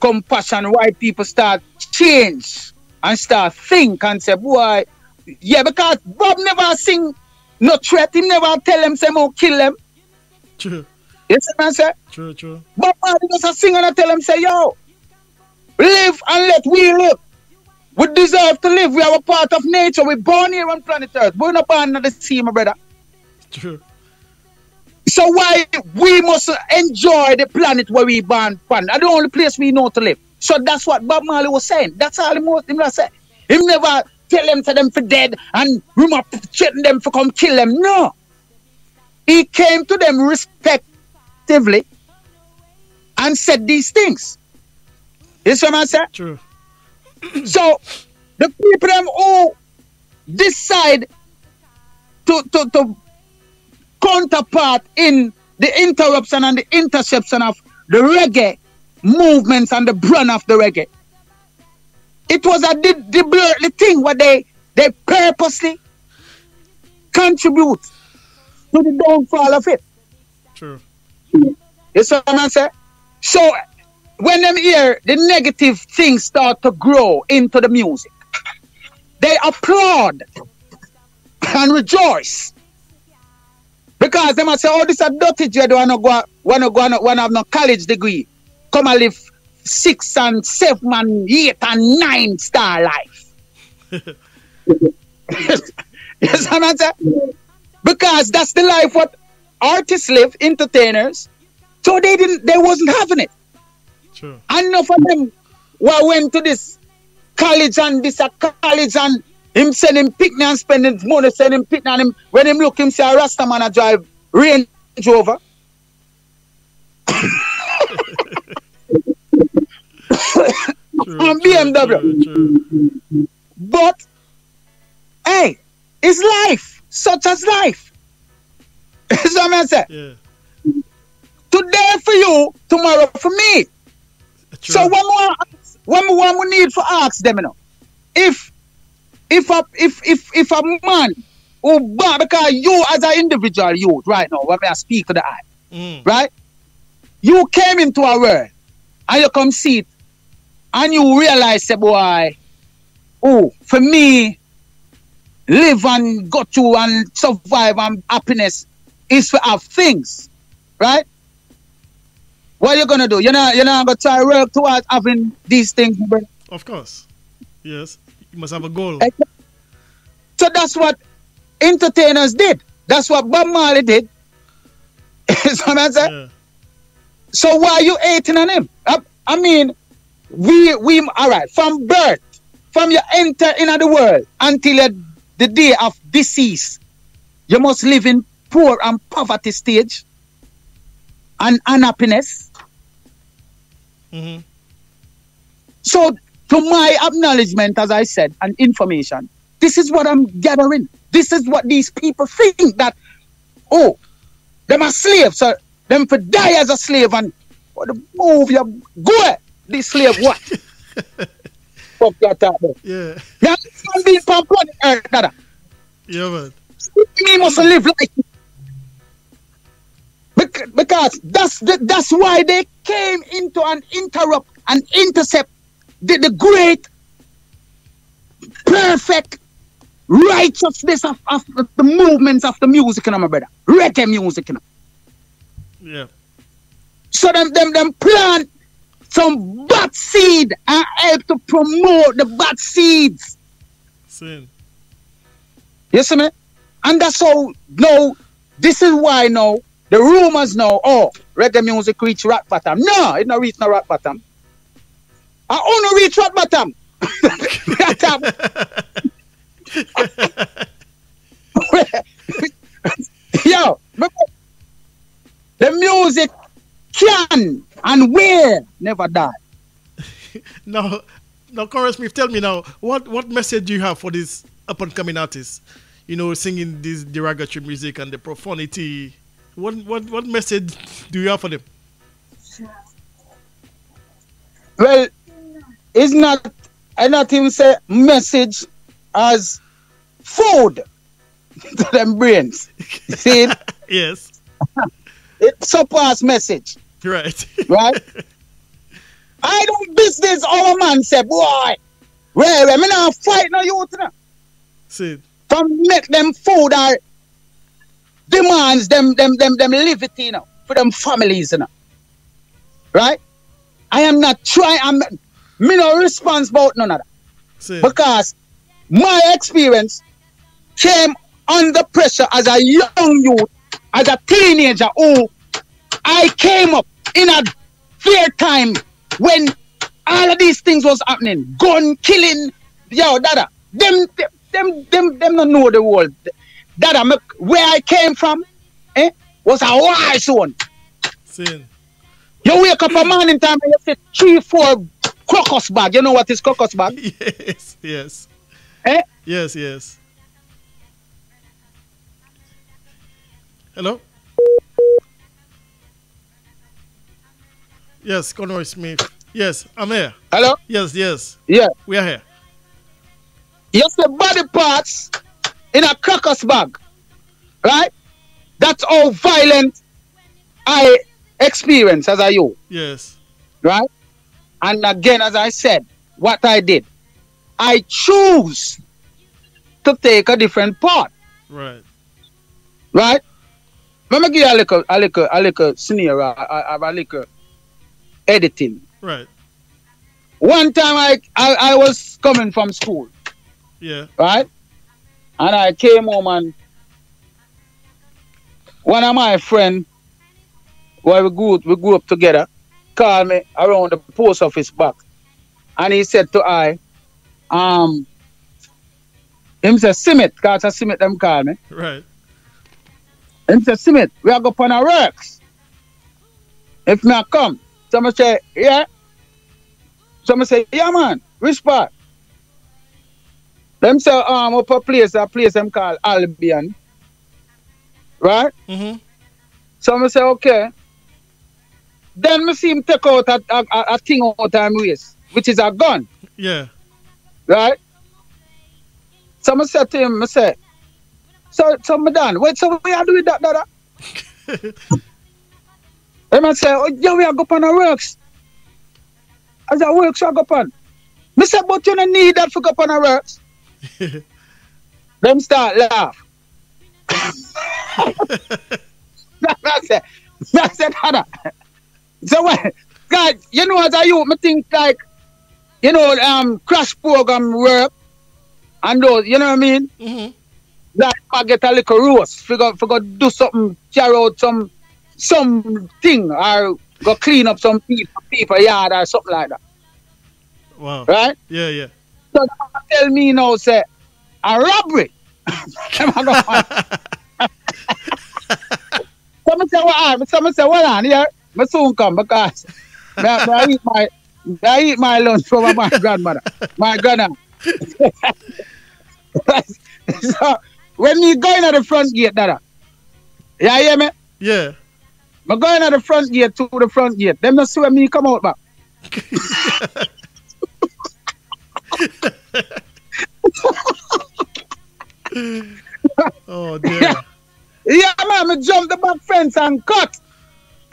Speaker 1: compassion, why people start change and start think and say, boy, yeah, because Bob never sing no threat, he never tell them, say, oh, kill them.
Speaker 2: True.
Speaker 1: You see what I say?
Speaker 2: True, true.
Speaker 1: Bob Marley just sing and tell them, say, yo, live and let we live. We deserve to live. We are a part of nature. We're born here on planet Earth. We're not born on the sea, my brother.
Speaker 2: True.
Speaker 1: So why we must enjoy the planet where we born from? That's the only place we know to live. So that's what Bob Marley was saying. That's all him say. Him never tell them to them for dead and rumor threaten them for come kill them. No. He came to them respectively and said these things. You see what I say?
Speaker 2: True.
Speaker 1: So the people them who decide to counterpart in the interruption and the interception of the reggae movements and the brand of the reggae. It was a deliberate thing where they purposely contribute to the downfall of it.
Speaker 2: True.
Speaker 1: You see what I'm saying? So when them hear the negative things start to grow into the music, they applaud and rejoice. Because they must say, oh, this is a dirty dread wanna have no college degree. Come and live 6 and 7 and 8 and 9 star life. Yes, I'm saying? Because that's the life what artists live, entertainers. So they wasn't having it.
Speaker 2: True.
Speaker 1: And enough of them went to this college and this a college and him send him picnic and spending money, send him picnic and him when him look him say a Rasta man a drive Range Rover. And BMW.
Speaker 2: True.
Speaker 1: But hey, it's life, such as life. That's what I'm saying.
Speaker 2: Yeah.
Speaker 1: Today for you, tomorrow for me.
Speaker 2: True.
Speaker 1: So what we need for ask them, you know, if a man who because you as an individual youth right now, when I speak to the eye, right? You came into a world and you come see it and you realize, say, boy, oh, for me, live and go through and survive and happiness is to have things, right? What are you gonna do? You're not gonna try to work towards having these things, bro?
Speaker 2: Of course. Yes. You must have a goal.
Speaker 1: So that's what entertainers did. That's what Bob Marley did. Is what I'm saying?
Speaker 2: Yeah.
Speaker 1: So why are you hating on him? I mean, we all right, from birth, from you enter into the world until the day of decease, you must live in poor and poverty stage and unhappiness.
Speaker 2: Mm-hmm.
Speaker 1: So, to my acknowledgement, as I said, and information, this is what I'm gathering. This is what these people think that, oh, them are slaves, so them for die as a slave and what the move you go, this slave what? Fuck your talk about.
Speaker 2: Yeah.
Speaker 1: Yeah, man being from planet Earth, dada.
Speaker 2: Yeah, man.
Speaker 1: Me must live like it. Because that's why they came into and interrupt and intercept the great, perfect righteousness of the movements of the music, you know, my brother. Reggae music, you know.
Speaker 2: Yeah.
Speaker 1: So them plant some bad seed and help to promote the bad seeds.
Speaker 2: Sin.
Speaker 1: You see me? And that's how now, this is why now, the rumors now, oh, reggae music reach rock bottom. No, it not reach no rock bottom. I only reach rock bottom. Yo, the music can and will never die.
Speaker 2: Now, Conroy Smith, tell me now, what message do you have for these up-and-coming artists? You know, singing this derogatory music and the profanity. What message do you have for them?
Speaker 1: Well, it's not, I not even say message as food to them brains. See it?
Speaker 2: Yes.
Speaker 1: It surpass message.
Speaker 2: Right.
Speaker 1: Right? I don't business our man say, boy, well, me not fight no youth now.
Speaker 2: See it.
Speaker 1: From make them food or demands them liberty, you know, for them families, you know. Right? I am not trying, me no response about none of that.
Speaker 2: See.
Speaker 1: Because my experience came under pressure as a young youth, as a teenager who I came up in a fair time when all of these things was happening. Gun killing, yo, dada. Them don't know the world. Dada, where I came from, was a war zone.
Speaker 2: See.
Speaker 1: You wake up a morning time and you see 3-4 crocus bag. You know what is crocus bag?
Speaker 2: Yes, yes.
Speaker 1: Eh?
Speaker 2: Yes, yes. Hello? Yes, Conroy Smith. Yes, I'm here.
Speaker 1: Hello?
Speaker 2: Yes, yes.
Speaker 1: Yeah.
Speaker 2: We are here.
Speaker 1: You see body parts in a crocus bag. Right? That's how violent I experience as a youth.
Speaker 2: Yes.
Speaker 1: Right? And again, as I said, what I did, I choose to take a different path.
Speaker 2: Right.
Speaker 1: Right? Let me give you a little scenario, a little editing.
Speaker 2: Right.
Speaker 1: One time I was coming from school.
Speaker 2: Yeah.
Speaker 1: Right? And I came home and one of my friends, where we grew up together, called me around the post office back. And he said to him said, Simit, because it's Simit them call me.
Speaker 2: Right.
Speaker 1: Him said, Simit, we are going on a works. If me come, someone say, yeah. Someone say, yeah man, which part? Them say, up a place them called Albion. Right?
Speaker 2: Mm-hmm.
Speaker 1: Someone say, okay. Then me see him take out a thing out of him waist, which is a gun.
Speaker 2: Yeah.
Speaker 1: Right? Someone said to him, I say, so me done. Wait, so what you do with that? Him I say, oh yeah, we are go on a works. As a works I go on. Me say, but you don't need that for go on a works. Them start laugh. I said, so what? God, you know as a youth, me think like, you know, crash program work and those, you know what I mean?
Speaker 2: Mm-hmm.
Speaker 1: That I get a little roast, figure do something, carry out something or go clean up some people yard or something like that.
Speaker 2: Wow.
Speaker 1: Right?
Speaker 2: Yeah.
Speaker 1: So they tell me now, say, a robbery. Someone say, well on, yeah, I soon come because I eat my lunch from my grandmother, my grandma. So, when me going at the front gate, Dada, you hear me?
Speaker 2: Yeah.
Speaker 1: I'm going at the front gate to the front gate. Them not see when me come out back.
Speaker 2: Oh, dear.
Speaker 1: Yeah, man, I jump the back fence and cut.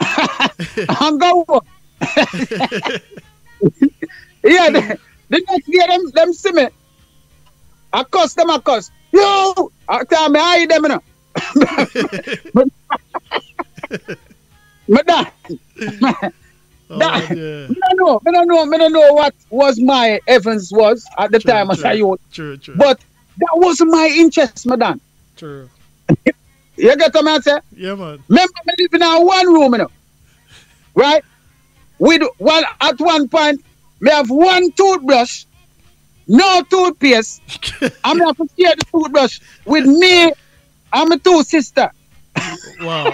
Speaker 1: And go. Yeah, the next day, them see me. I cuss. Yo! I tell me, I them, you know. But that, I don't know what was my Evans was at the time as a youth.
Speaker 2: True.
Speaker 1: But that wasn't my interest, madam.
Speaker 2: True.
Speaker 1: You get what I'm saying?
Speaker 2: Yeah, man.
Speaker 1: Remember, me living in one room, you know. Right? At one point, me have one toothbrush, no toothpaste. I'm going to share the toothbrush with me and my two sisters.
Speaker 2: Wow.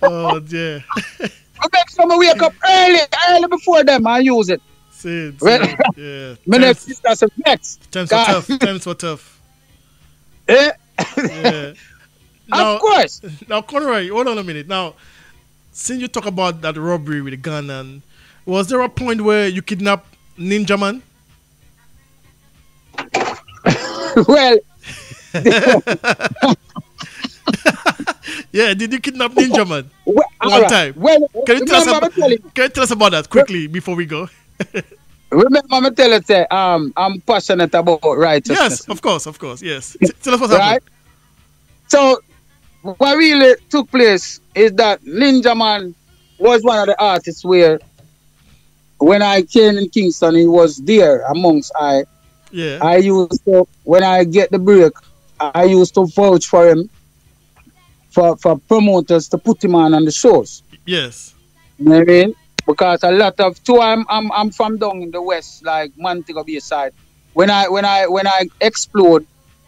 Speaker 2: Oh, dear.
Speaker 1: I make some wake up early before them and use it.
Speaker 2: See, yeah.
Speaker 1: My next sister said, next.
Speaker 2: Times were tough.
Speaker 1: Eh?
Speaker 2: Yeah. Now,
Speaker 1: of course.
Speaker 2: Now, Conroy, hold on a minute. Now, since you talk about that robbery with a gun, and was there a point where you kidnapped Ninja Man?
Speaker 1: Well,
Speaker 2: yeah, did you kidnap Ninja Man
Speaker 1: one
Speaker 2: time?
Speaker 1: Well,
Speaker 2: can you tell us about that quickly before we go?
Speaker 1: Remember, me tell you, say, I'm passionate about righteousness.
Speaker 2: Yes, of course, yes. Tell us what's happening.
Speaker 1: So, what really took place is that Ninja Man was one of the artists where, when I came in Kingston, he was there amongst I.
Speaker 2: Yeah.
Speaker 1: I used to, when I get the break, I used to vouch for him, for promoters to put him on the shows.
Speaker 2: Yes.
Speaker 1: You know what I mean? Because a lot of I'm from down in the west, like Montego Bay side. When I explode,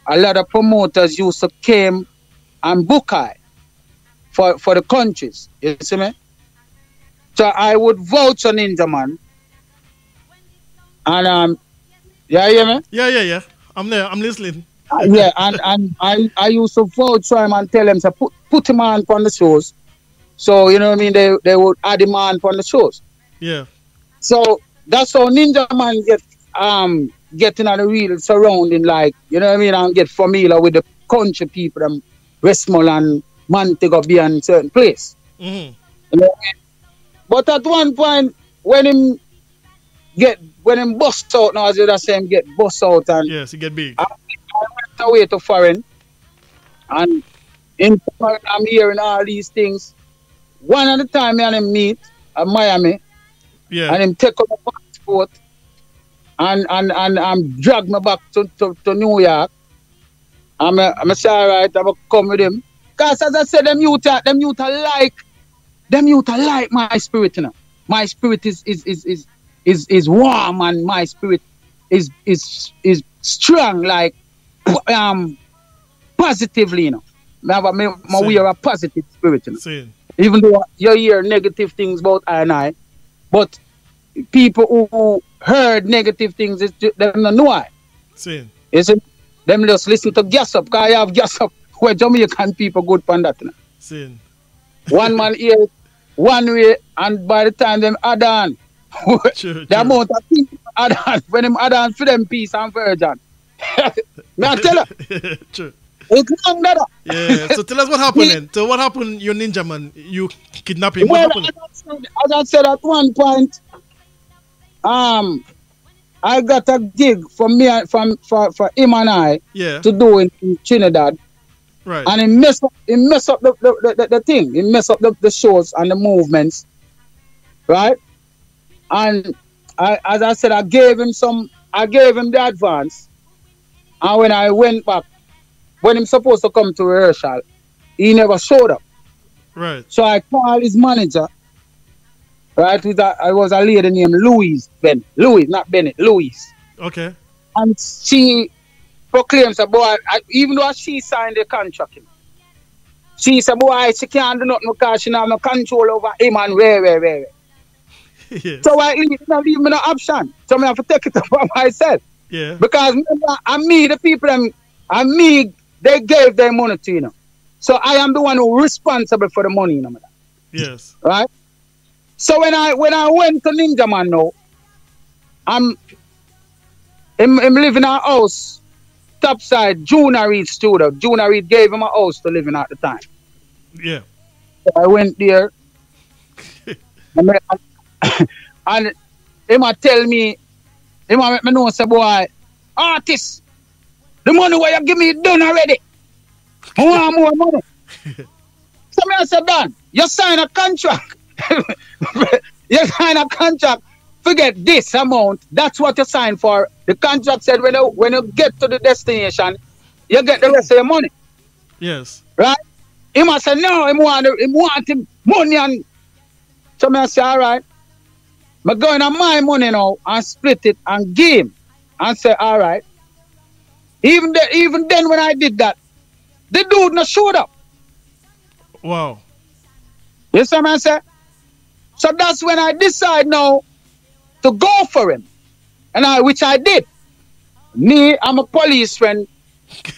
Speaker 1: a lot of promoters used to came and book I for the countries. You see me? So I would vouch on Ninja Man. And you hear me?
Speaker 2: Yeah. I'm there. I'm listening.
Speaker 1: Yeah, and I used to vouch for him and tell them to put him on the shows. So, you know what I mean? They would add him on the shows.
Speaker 2: Yeah.
Speaker 1: So that's how Ninja Man getting on the real surrounding, like, you know what I mean, and get familiar with the country people, them Westmoreland, Montego Bay and certain place.
Speaker 2: Mm-hmm.
Speaker 1: You know what I mean? But at one point, when him bust out, now as you just say, him get bust out, and
Speaker 2: yes, he get big.
Speaker 1: I went away to foreign, and in foreign, I'm hearing all these things. One at a time, me and him meet at Miami,
Speaker 2: yeah,
Speaker 1: and him take up a passport, and drag me back to New York. I'm say, all right, I'm come with him. Because as I said, them youth are like my spirit, you know. My spirit is warm, and my spirit is strong, like positively, you know. We are a positive spirit, you know.
Speaker 2: See.
Speaker 1: Even though you hear negative things about I and I, but people who heard negative things, they don't know why.
Speaker 2: See.
Speaker 1: Isn't them just listen to Gas Up, because I have Gas Up where Jamaican people good for that. You know.
Speaker 2: See.
Speaker 1: One man hear one way, and by the time them add on, the amount of people add on, when them add on for them peace and virgin. May I tell you?
Speaker 2: True.
Speaker 1: It's long that.
Speaker 2: Yeah, so tell us what happened then. So what happened, your ninja man? You kidnapped him.
Speaker 1: Well,
Speaker 2: What happened?
Speaker 1: as I said at one point, I got a gig for him and I to do in Trinidad.
Speaker 2: Right.
Speaker 1: And he mess up the thing. He mess up the shows and the movements. Right? And as I said, I gave him the advance. And when I went back, when he's supposed to come to rehearsal, he never showed up.
Speaker 2: Right.
Speaker 1: So I called his manager. Right? I was a lady named Louise. Not Bennett. Louise.
Speaker 2: Okay.
Speaker 1: And she proclaims, boy, even though she signed the contract, she said, boy, she can't do nothing because she don't have no control over him and where.
Speaker 2: Yes.
Speaker 1: So I leave me no option. So I have to take it upon myself.
Speaker 2: Yeah.
Speaker 1: Because the people, they gave their money to, you know. So I am the one who responsible for the money, you know.
Speaker 2: Yes.
Speaker 1: Right? So when I went to Ninja Man now, I'm living in a house, topside, Juna Reed studio. Juna Reed gave him a house to live in at the time.
Speaker 2: Yeah.
Speaker 1: So I went there, and him tell me, make me know, say, boy, artist, the money where you give me done already. I want more money. So I said, Dan, you sign a contract. You sign a contract. Forget this amount. That's what you sign for. The contract said when you get to the destination, you get the rest of your money.
Speaker 2: Yes.
Speaker 1: Right? He must say no. He want him money, and so I say, all right. I'm going on my money now and split it and give him and say, all right. Even then when I did that, the dude not showed up.
Speaker 2: Wow.
Speaker 1: You see what I say? So that's when I decide now to go for him. And which I did. Me, I'm a police friend.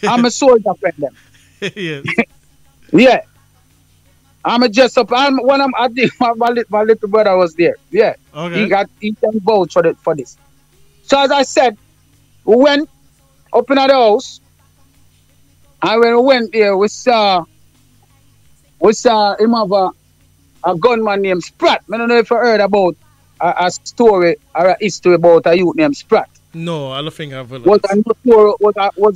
Speaker 1: I'm a soldier friend then.
Speaker 2: Yes.
Speaker 1: Yeah. I'm a dress up. My little brother was there. Yeah.
Speaker 2: Okay.
Speaker 1: He can vouch for this. So as I said, we went up in the house, and when we went there, we saw him have a gunman named Spratt. I don't know if you heard about a story or a history about a youth named Spratt.
Speaker 2: No, I don't think I've heard.
Speaker 1: Was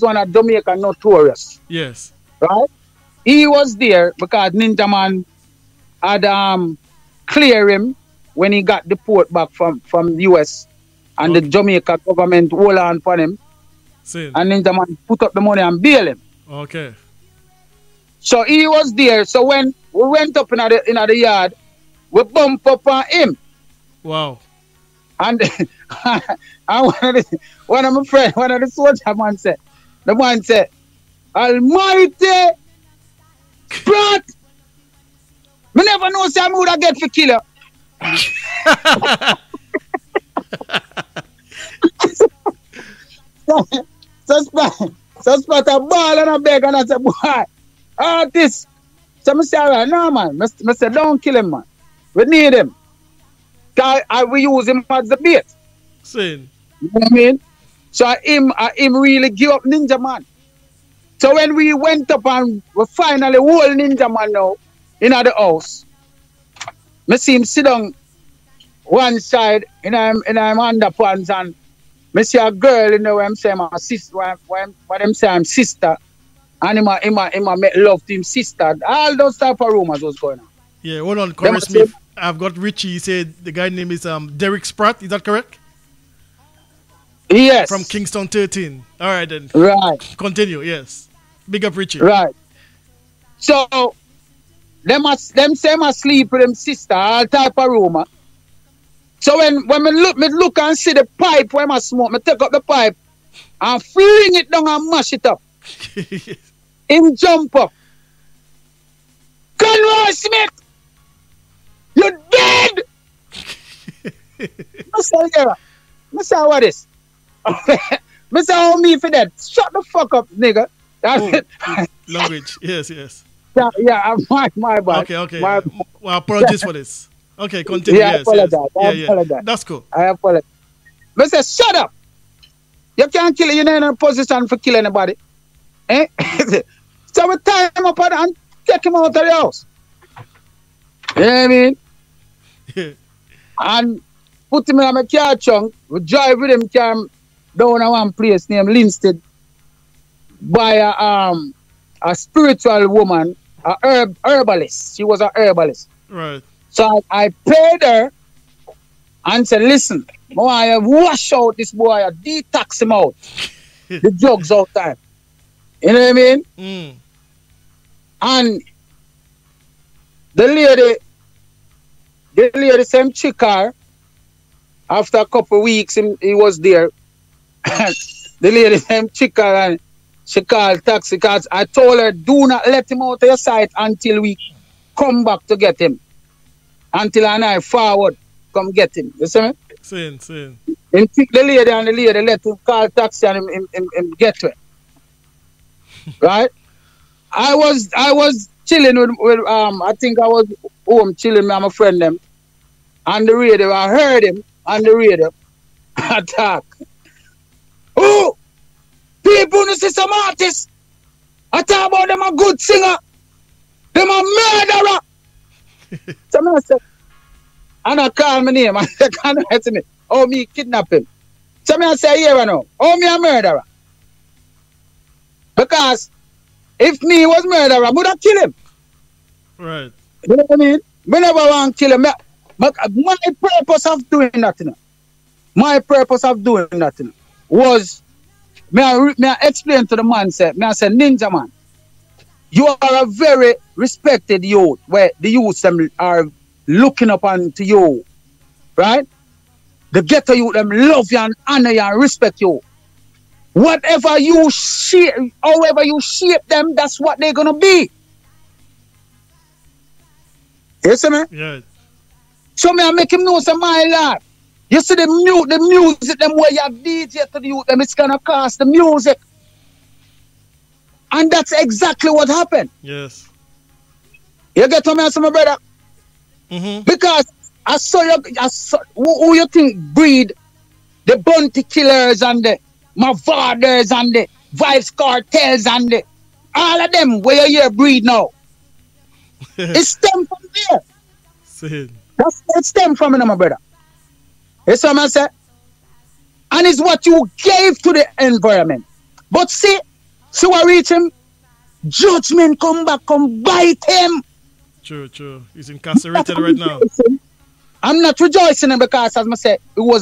Speaker 1: one of Jamaica notorious.
Speaker 2: Yes.
Speaker 1: Right? He was there because Ninja Man had clear him when he got deported back from the US, and the Jamaica government hold on for him.
Speaker 2: See.
Speaker 1: And Ninja Man put up the money and bail him.
Speaker 2: Okay. So
Speaker 1: he was there. So when we went up in the yard, we bumped up on him.
Speaker 2: Wow.
Speaker 1: And one of my friends, one of the soldier man said, Almighty Sprat! Me never know say I would have get for killer. So Sprat a ball and a beg, and I said, boy, artist. So I say, all right, no man. I say, don't kill him, man. We need him. We use him as the bait.
Speaker 2: See.
Speaker 1: You know what I mean? So him really give up Ninja Man. So when we went up and we finally hold Ninja Man now in the house, I see him sit down one side in I'm underpants, and I see a girl in there where I'm saying my sister, where them say I'm sister, and him make love to him sister. All those type of rumors was going on.
Speaker 2: Yeah, hold on, Conroy Smith. I've got Richie. He said the guy name is Derek Spratt. Is that correct?
Speaker 1: Yes.
Speaker 2: From Kingston 13. All right then.
Speaker 1: Right.
Speaker 2: Continue. Yes. Big up Richie.
Speaker 1: Right. So them say I sleep with them sister all type of room. So when me look and see the pipe when I smoke, me take up the pipe and fling it down and mash it up. Him jump up. Conroy Smith, you dead. I say what is? I say how me for that? Shut the fuck up, nigga.
Speaker 2: Language. Yes.
Speaker 1: Yeah, my bad.
Speaker 2: Okay. Well, apologies for this. Okay, continue.
Speaker 1: Yeah,
Speaker 2: yes,
Speaker 1: I apologize.
Speaker 2: That's cool.
Speaker 1: I apologize. I say, shut up. You can't kill. You're not in a position for killing anybody. Eh? So we tie him up and take him out of the house. You know what I mean?
Speaker 2: Yeah.
Speaker 1: And put him in my car trunk. We drive with him down to one place named Linstead by a spiritual woman, a herbalist. She was a herbalist.
Speaker 2: Right.
Speaker 1: So I paid her and said, listen, I wash out this boy, I detox him out. The drugs out time. You know what I mean?
Speaker 2: Mm.
Speaker 1: And the lady same chick her. After a couple of weeks, he was there. The lady same chick her and she called taxi because I told her, do not let him out of your sight until we come back to get him. Until I forward, come get him. You see me?
Speaker 2: Same.
Speaker 1: And pick the lady and the lady let him call taxi and him get to it. Right? I was chilling with I think I was home chilling with my friend them. On the radio, I heard him on the radio attack. Oh, people who see some artists. I talk about them a good singer. Them a murderer. So I said, and I call my name. I said, can't hurt me. Oh, me kidnap him. So I say, yeah, no. Oh, me a murderer. Because if me was murderer, I would have killed him.
Speaker 2: Right.
Speaker 1: You know what I mean? Me never want to kill him. My purpose of doing that, was, me I explain to the man, say, I said, Ninja man, you are a very respected youth, where the youths them are looking up onto you, right? The ghetto youth them love you and honor you and respect you. Whatever you shape, however you shape them, that's what they're gonna be. You see me?
Speaker 2: Yeah.
Speaker 1: So me I make him know some my life. You see the music them where you DJ to the youth, them it's gonna cost the music. And that's exactly what happened.
Speaker 2: Yes.
Speaker 1: You get to me, my brother?
Speaker 2: Mm-hmm.
Speaker 1: Because I saw who you think breed the bounty killers and the marauders and the vibes cartels and the all of them where you hear breed now. It stem from there.
Speaker 2: Sin.
Speaker 1: That's where it stem from, my brother. That's what I say. And it's what you gave to the environment. But see I reach him, judgment come back, come bite him.
Speaker 2: True. He's incarcerated right now.
Speaker 1: I'm not rejoicing because, as I said,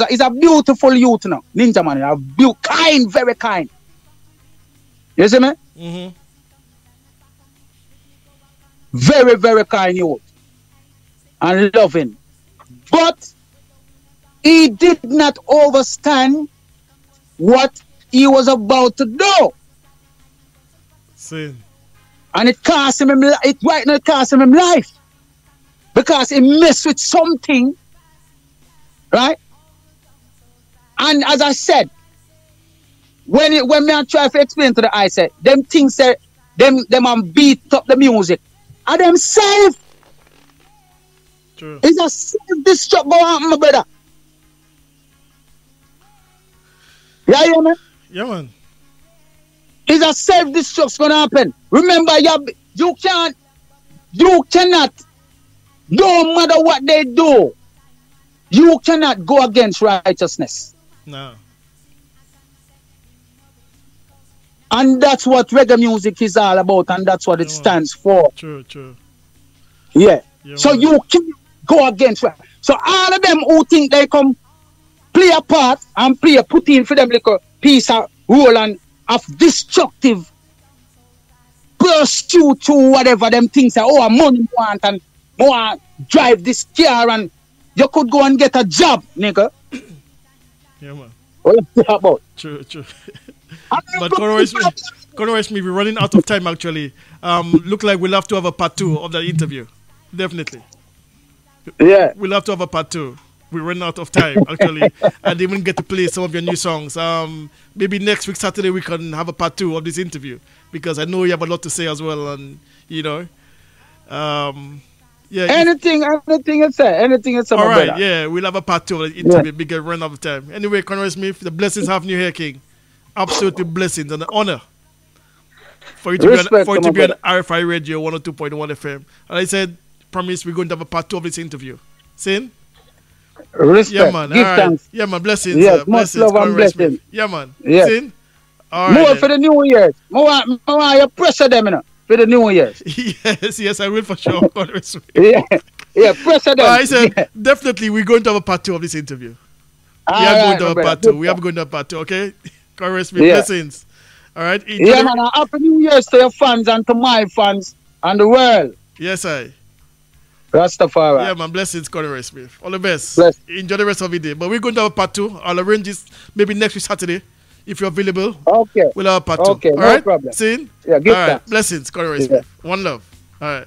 Speaker 1: he's a beautiful youth now. Ninja man, kind, very kind. You see me?
Speaker 2: Mm-hmm.
Speaker 1: Very, very kind youth. And loving. But he did not understand what he was about to do.
Speaker 2: Sin.
Speaker 1: And it cost him life. Because he messed with something, right? And as I said, when me I try to explain to the eye, said them things that them beat up the music, and them safe.
Speaker 2: True.
Speaker 1: It's a self-destruct go on, my brother. Yeah, yeah, man.
Speaker 2: Yeah, man.
Speaker 1: It's a self-destruct gonna happen. Remember, you cannot. No matter what they do, you cannot go against righteousness.
Speaker 2: No.
Speaker 1: And that's what reggae music is all about, and that's what it stands for.
Speaker 2: True.
Speaker 1: Yeah. So you can go against. So all of them who think they come play a part and put in for them little piece of role and of destructive pursuit to whatever them things are. Oh, money want and want drive this car and you could go and get a job, nigga.
Speaker 2: Yeah, man.
Speaker 1: What you talk about?
Speaker 2: True. But Conroy Smith, we're running out of time actually. Look like we'll have to have a part 2 of that interview. Definitely.
Speaker 1: Yeah.
Speaker 2: We'll have to have a part 2. We're running out of time actually. And even get to play some of your new songs. Maybe next week Saturday we can have a part 2 of this interview because I know you have a lot to say as well, and you know. Yeah.
Speaker 1: Anything you say,
Speaker 2: all right,
Speaker 1: brother.
Speaker 2: yeah, we'll have a part 2 of the interview because we're running out of time. Anyway, Conroy Smith, the blessings having you here, King. Absolutely blessings and an honor for you to be on RFI Radio 102.1 FM. And I said, promise we're going to have a part 2 of this interview. Sin?
Speaker 1: Respect.
Speaker 2: Yeah, man.
Speaker 1: Give
Speaker 2: all right.
Speaker 1: thanks.
Speaker 2: Yeah, man. Blessings.
Speaker 1: Yes, much
Speaker 2: blessings.
Speaker 1: love and blessings.
Speaker 2: Yeah, man.
Speaker 1: Yes.
Speaker 2: Sin? All right.
Speaker 1: More for the New Year's. More you pressure them, you know, for the New Year's.
Speaker 2: yes, I will for sure. Conroy Smith.
Speaker 1: Yeah, pressure them.
Speaker 2: I said, definitely we're going to have a part 2 of this interview. We are going to have a part 2. We are going to have a part 2, okay? Conroy Smith, blessings. All right?
Speaker 1: Yeah, man. Happy New Year's to your fans and to my fans and the world.
Speaker 2: Yes, I.
Speaker 1: Rastafari.
Speaker 2: Yeah, man. Blessings, Conroy Smith. All the best.
Speaker 1: Bless.
Speaker 2: Enjoy the rest of the day. But we're going to have a part 2. I'll arrange this maybe next week Saturday if you're available.
Speaker 1: Okay.
Speaker 2: We'll have a part 2.
Speaker 1: Okay,
Speaker 2: all
Speaker 1: no
Speaker 2: right?
Speaker 1: problem.
Speaker 2: See?
Speaker 1: Yeah, give
Speaker 2: all right.
Speaker 1: that.
Speaker 2: Blessings, Conroy Smith. One love. All right.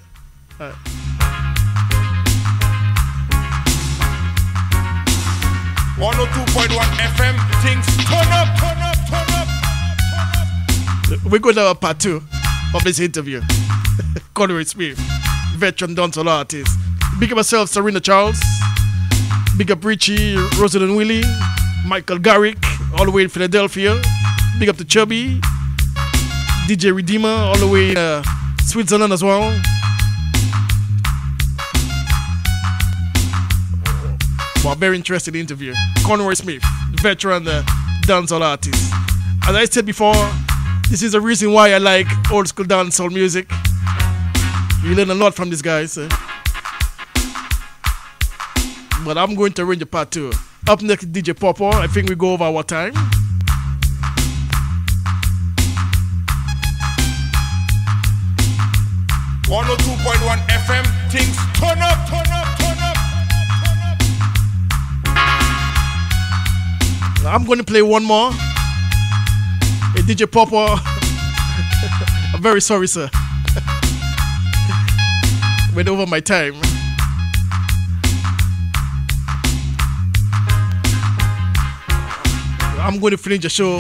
Speaker 2: All right.
Speaker 4: 102.1 FM, things turn up.
Speaker 2: We're going to have a part 2 of this interview. Conroy Smith, veteran dancehall artist. Big up myself, Serena Charles. Big up Richie, Rosalind Willie, Michael Garrick, all the way in Philadelphia. Big up to Chubby, DJ Redeemer, all the way in Switzerland as well. Well, very interesting interview. Conroy Smith, veteran dancehall artist. As I said before, this is the reason why I like old school dancehall music. You learn a lot from these guys. But I'm going to arrange a part 2. Up next, DJ Popo. I think we go over our time.
Speaker 4: .1 FM, things turn up.
Speaker 2: I'm going to play one more. Hey, DJ Popo. I'm very sorry, sir. Went over my time. I'm going to finish the show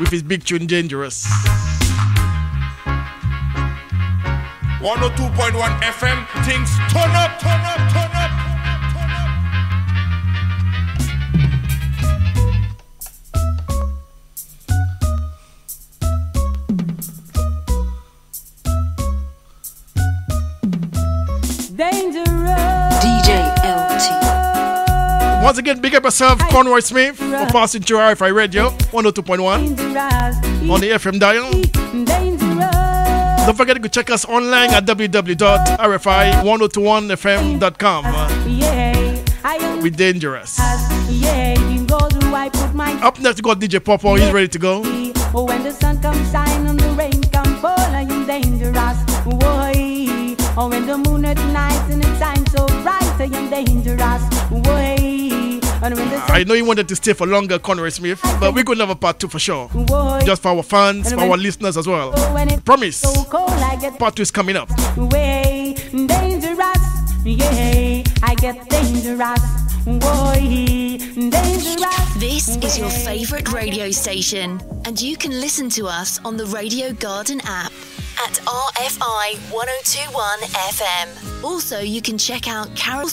Speaker 2: with his big tune, Dangerous.
Speaker 4: 102.1 FM, things turn up.
Speaker 2: Once again, big up yourself, Conroy Smith, for passing through RFI Radio 102.1 on the FM dial. Don't forget to check us online at www.rfi1021fm.com. We're dangerous. Up next, we got DJ Popo. He's ready to go.
Speaker 3: When the sun comes shine and the rain comes fall, I am dangerous. Or when the moon at night and it shines so bright, I am dangerous.
Speaker 2: I know you wanted to stay for longer, Conroy Smith, but we're going to have a part 2 for sure. Just for our fans, for our listeners as well. Promise, part 2 is coming up.
Speaker 3: Dangerous, yeah, I get dangerous.
Speaker 5: This is your favorite radio station, and you can listen to us on the Radio Garden app at RFI 102.1 FM. Also, you can check out Carol.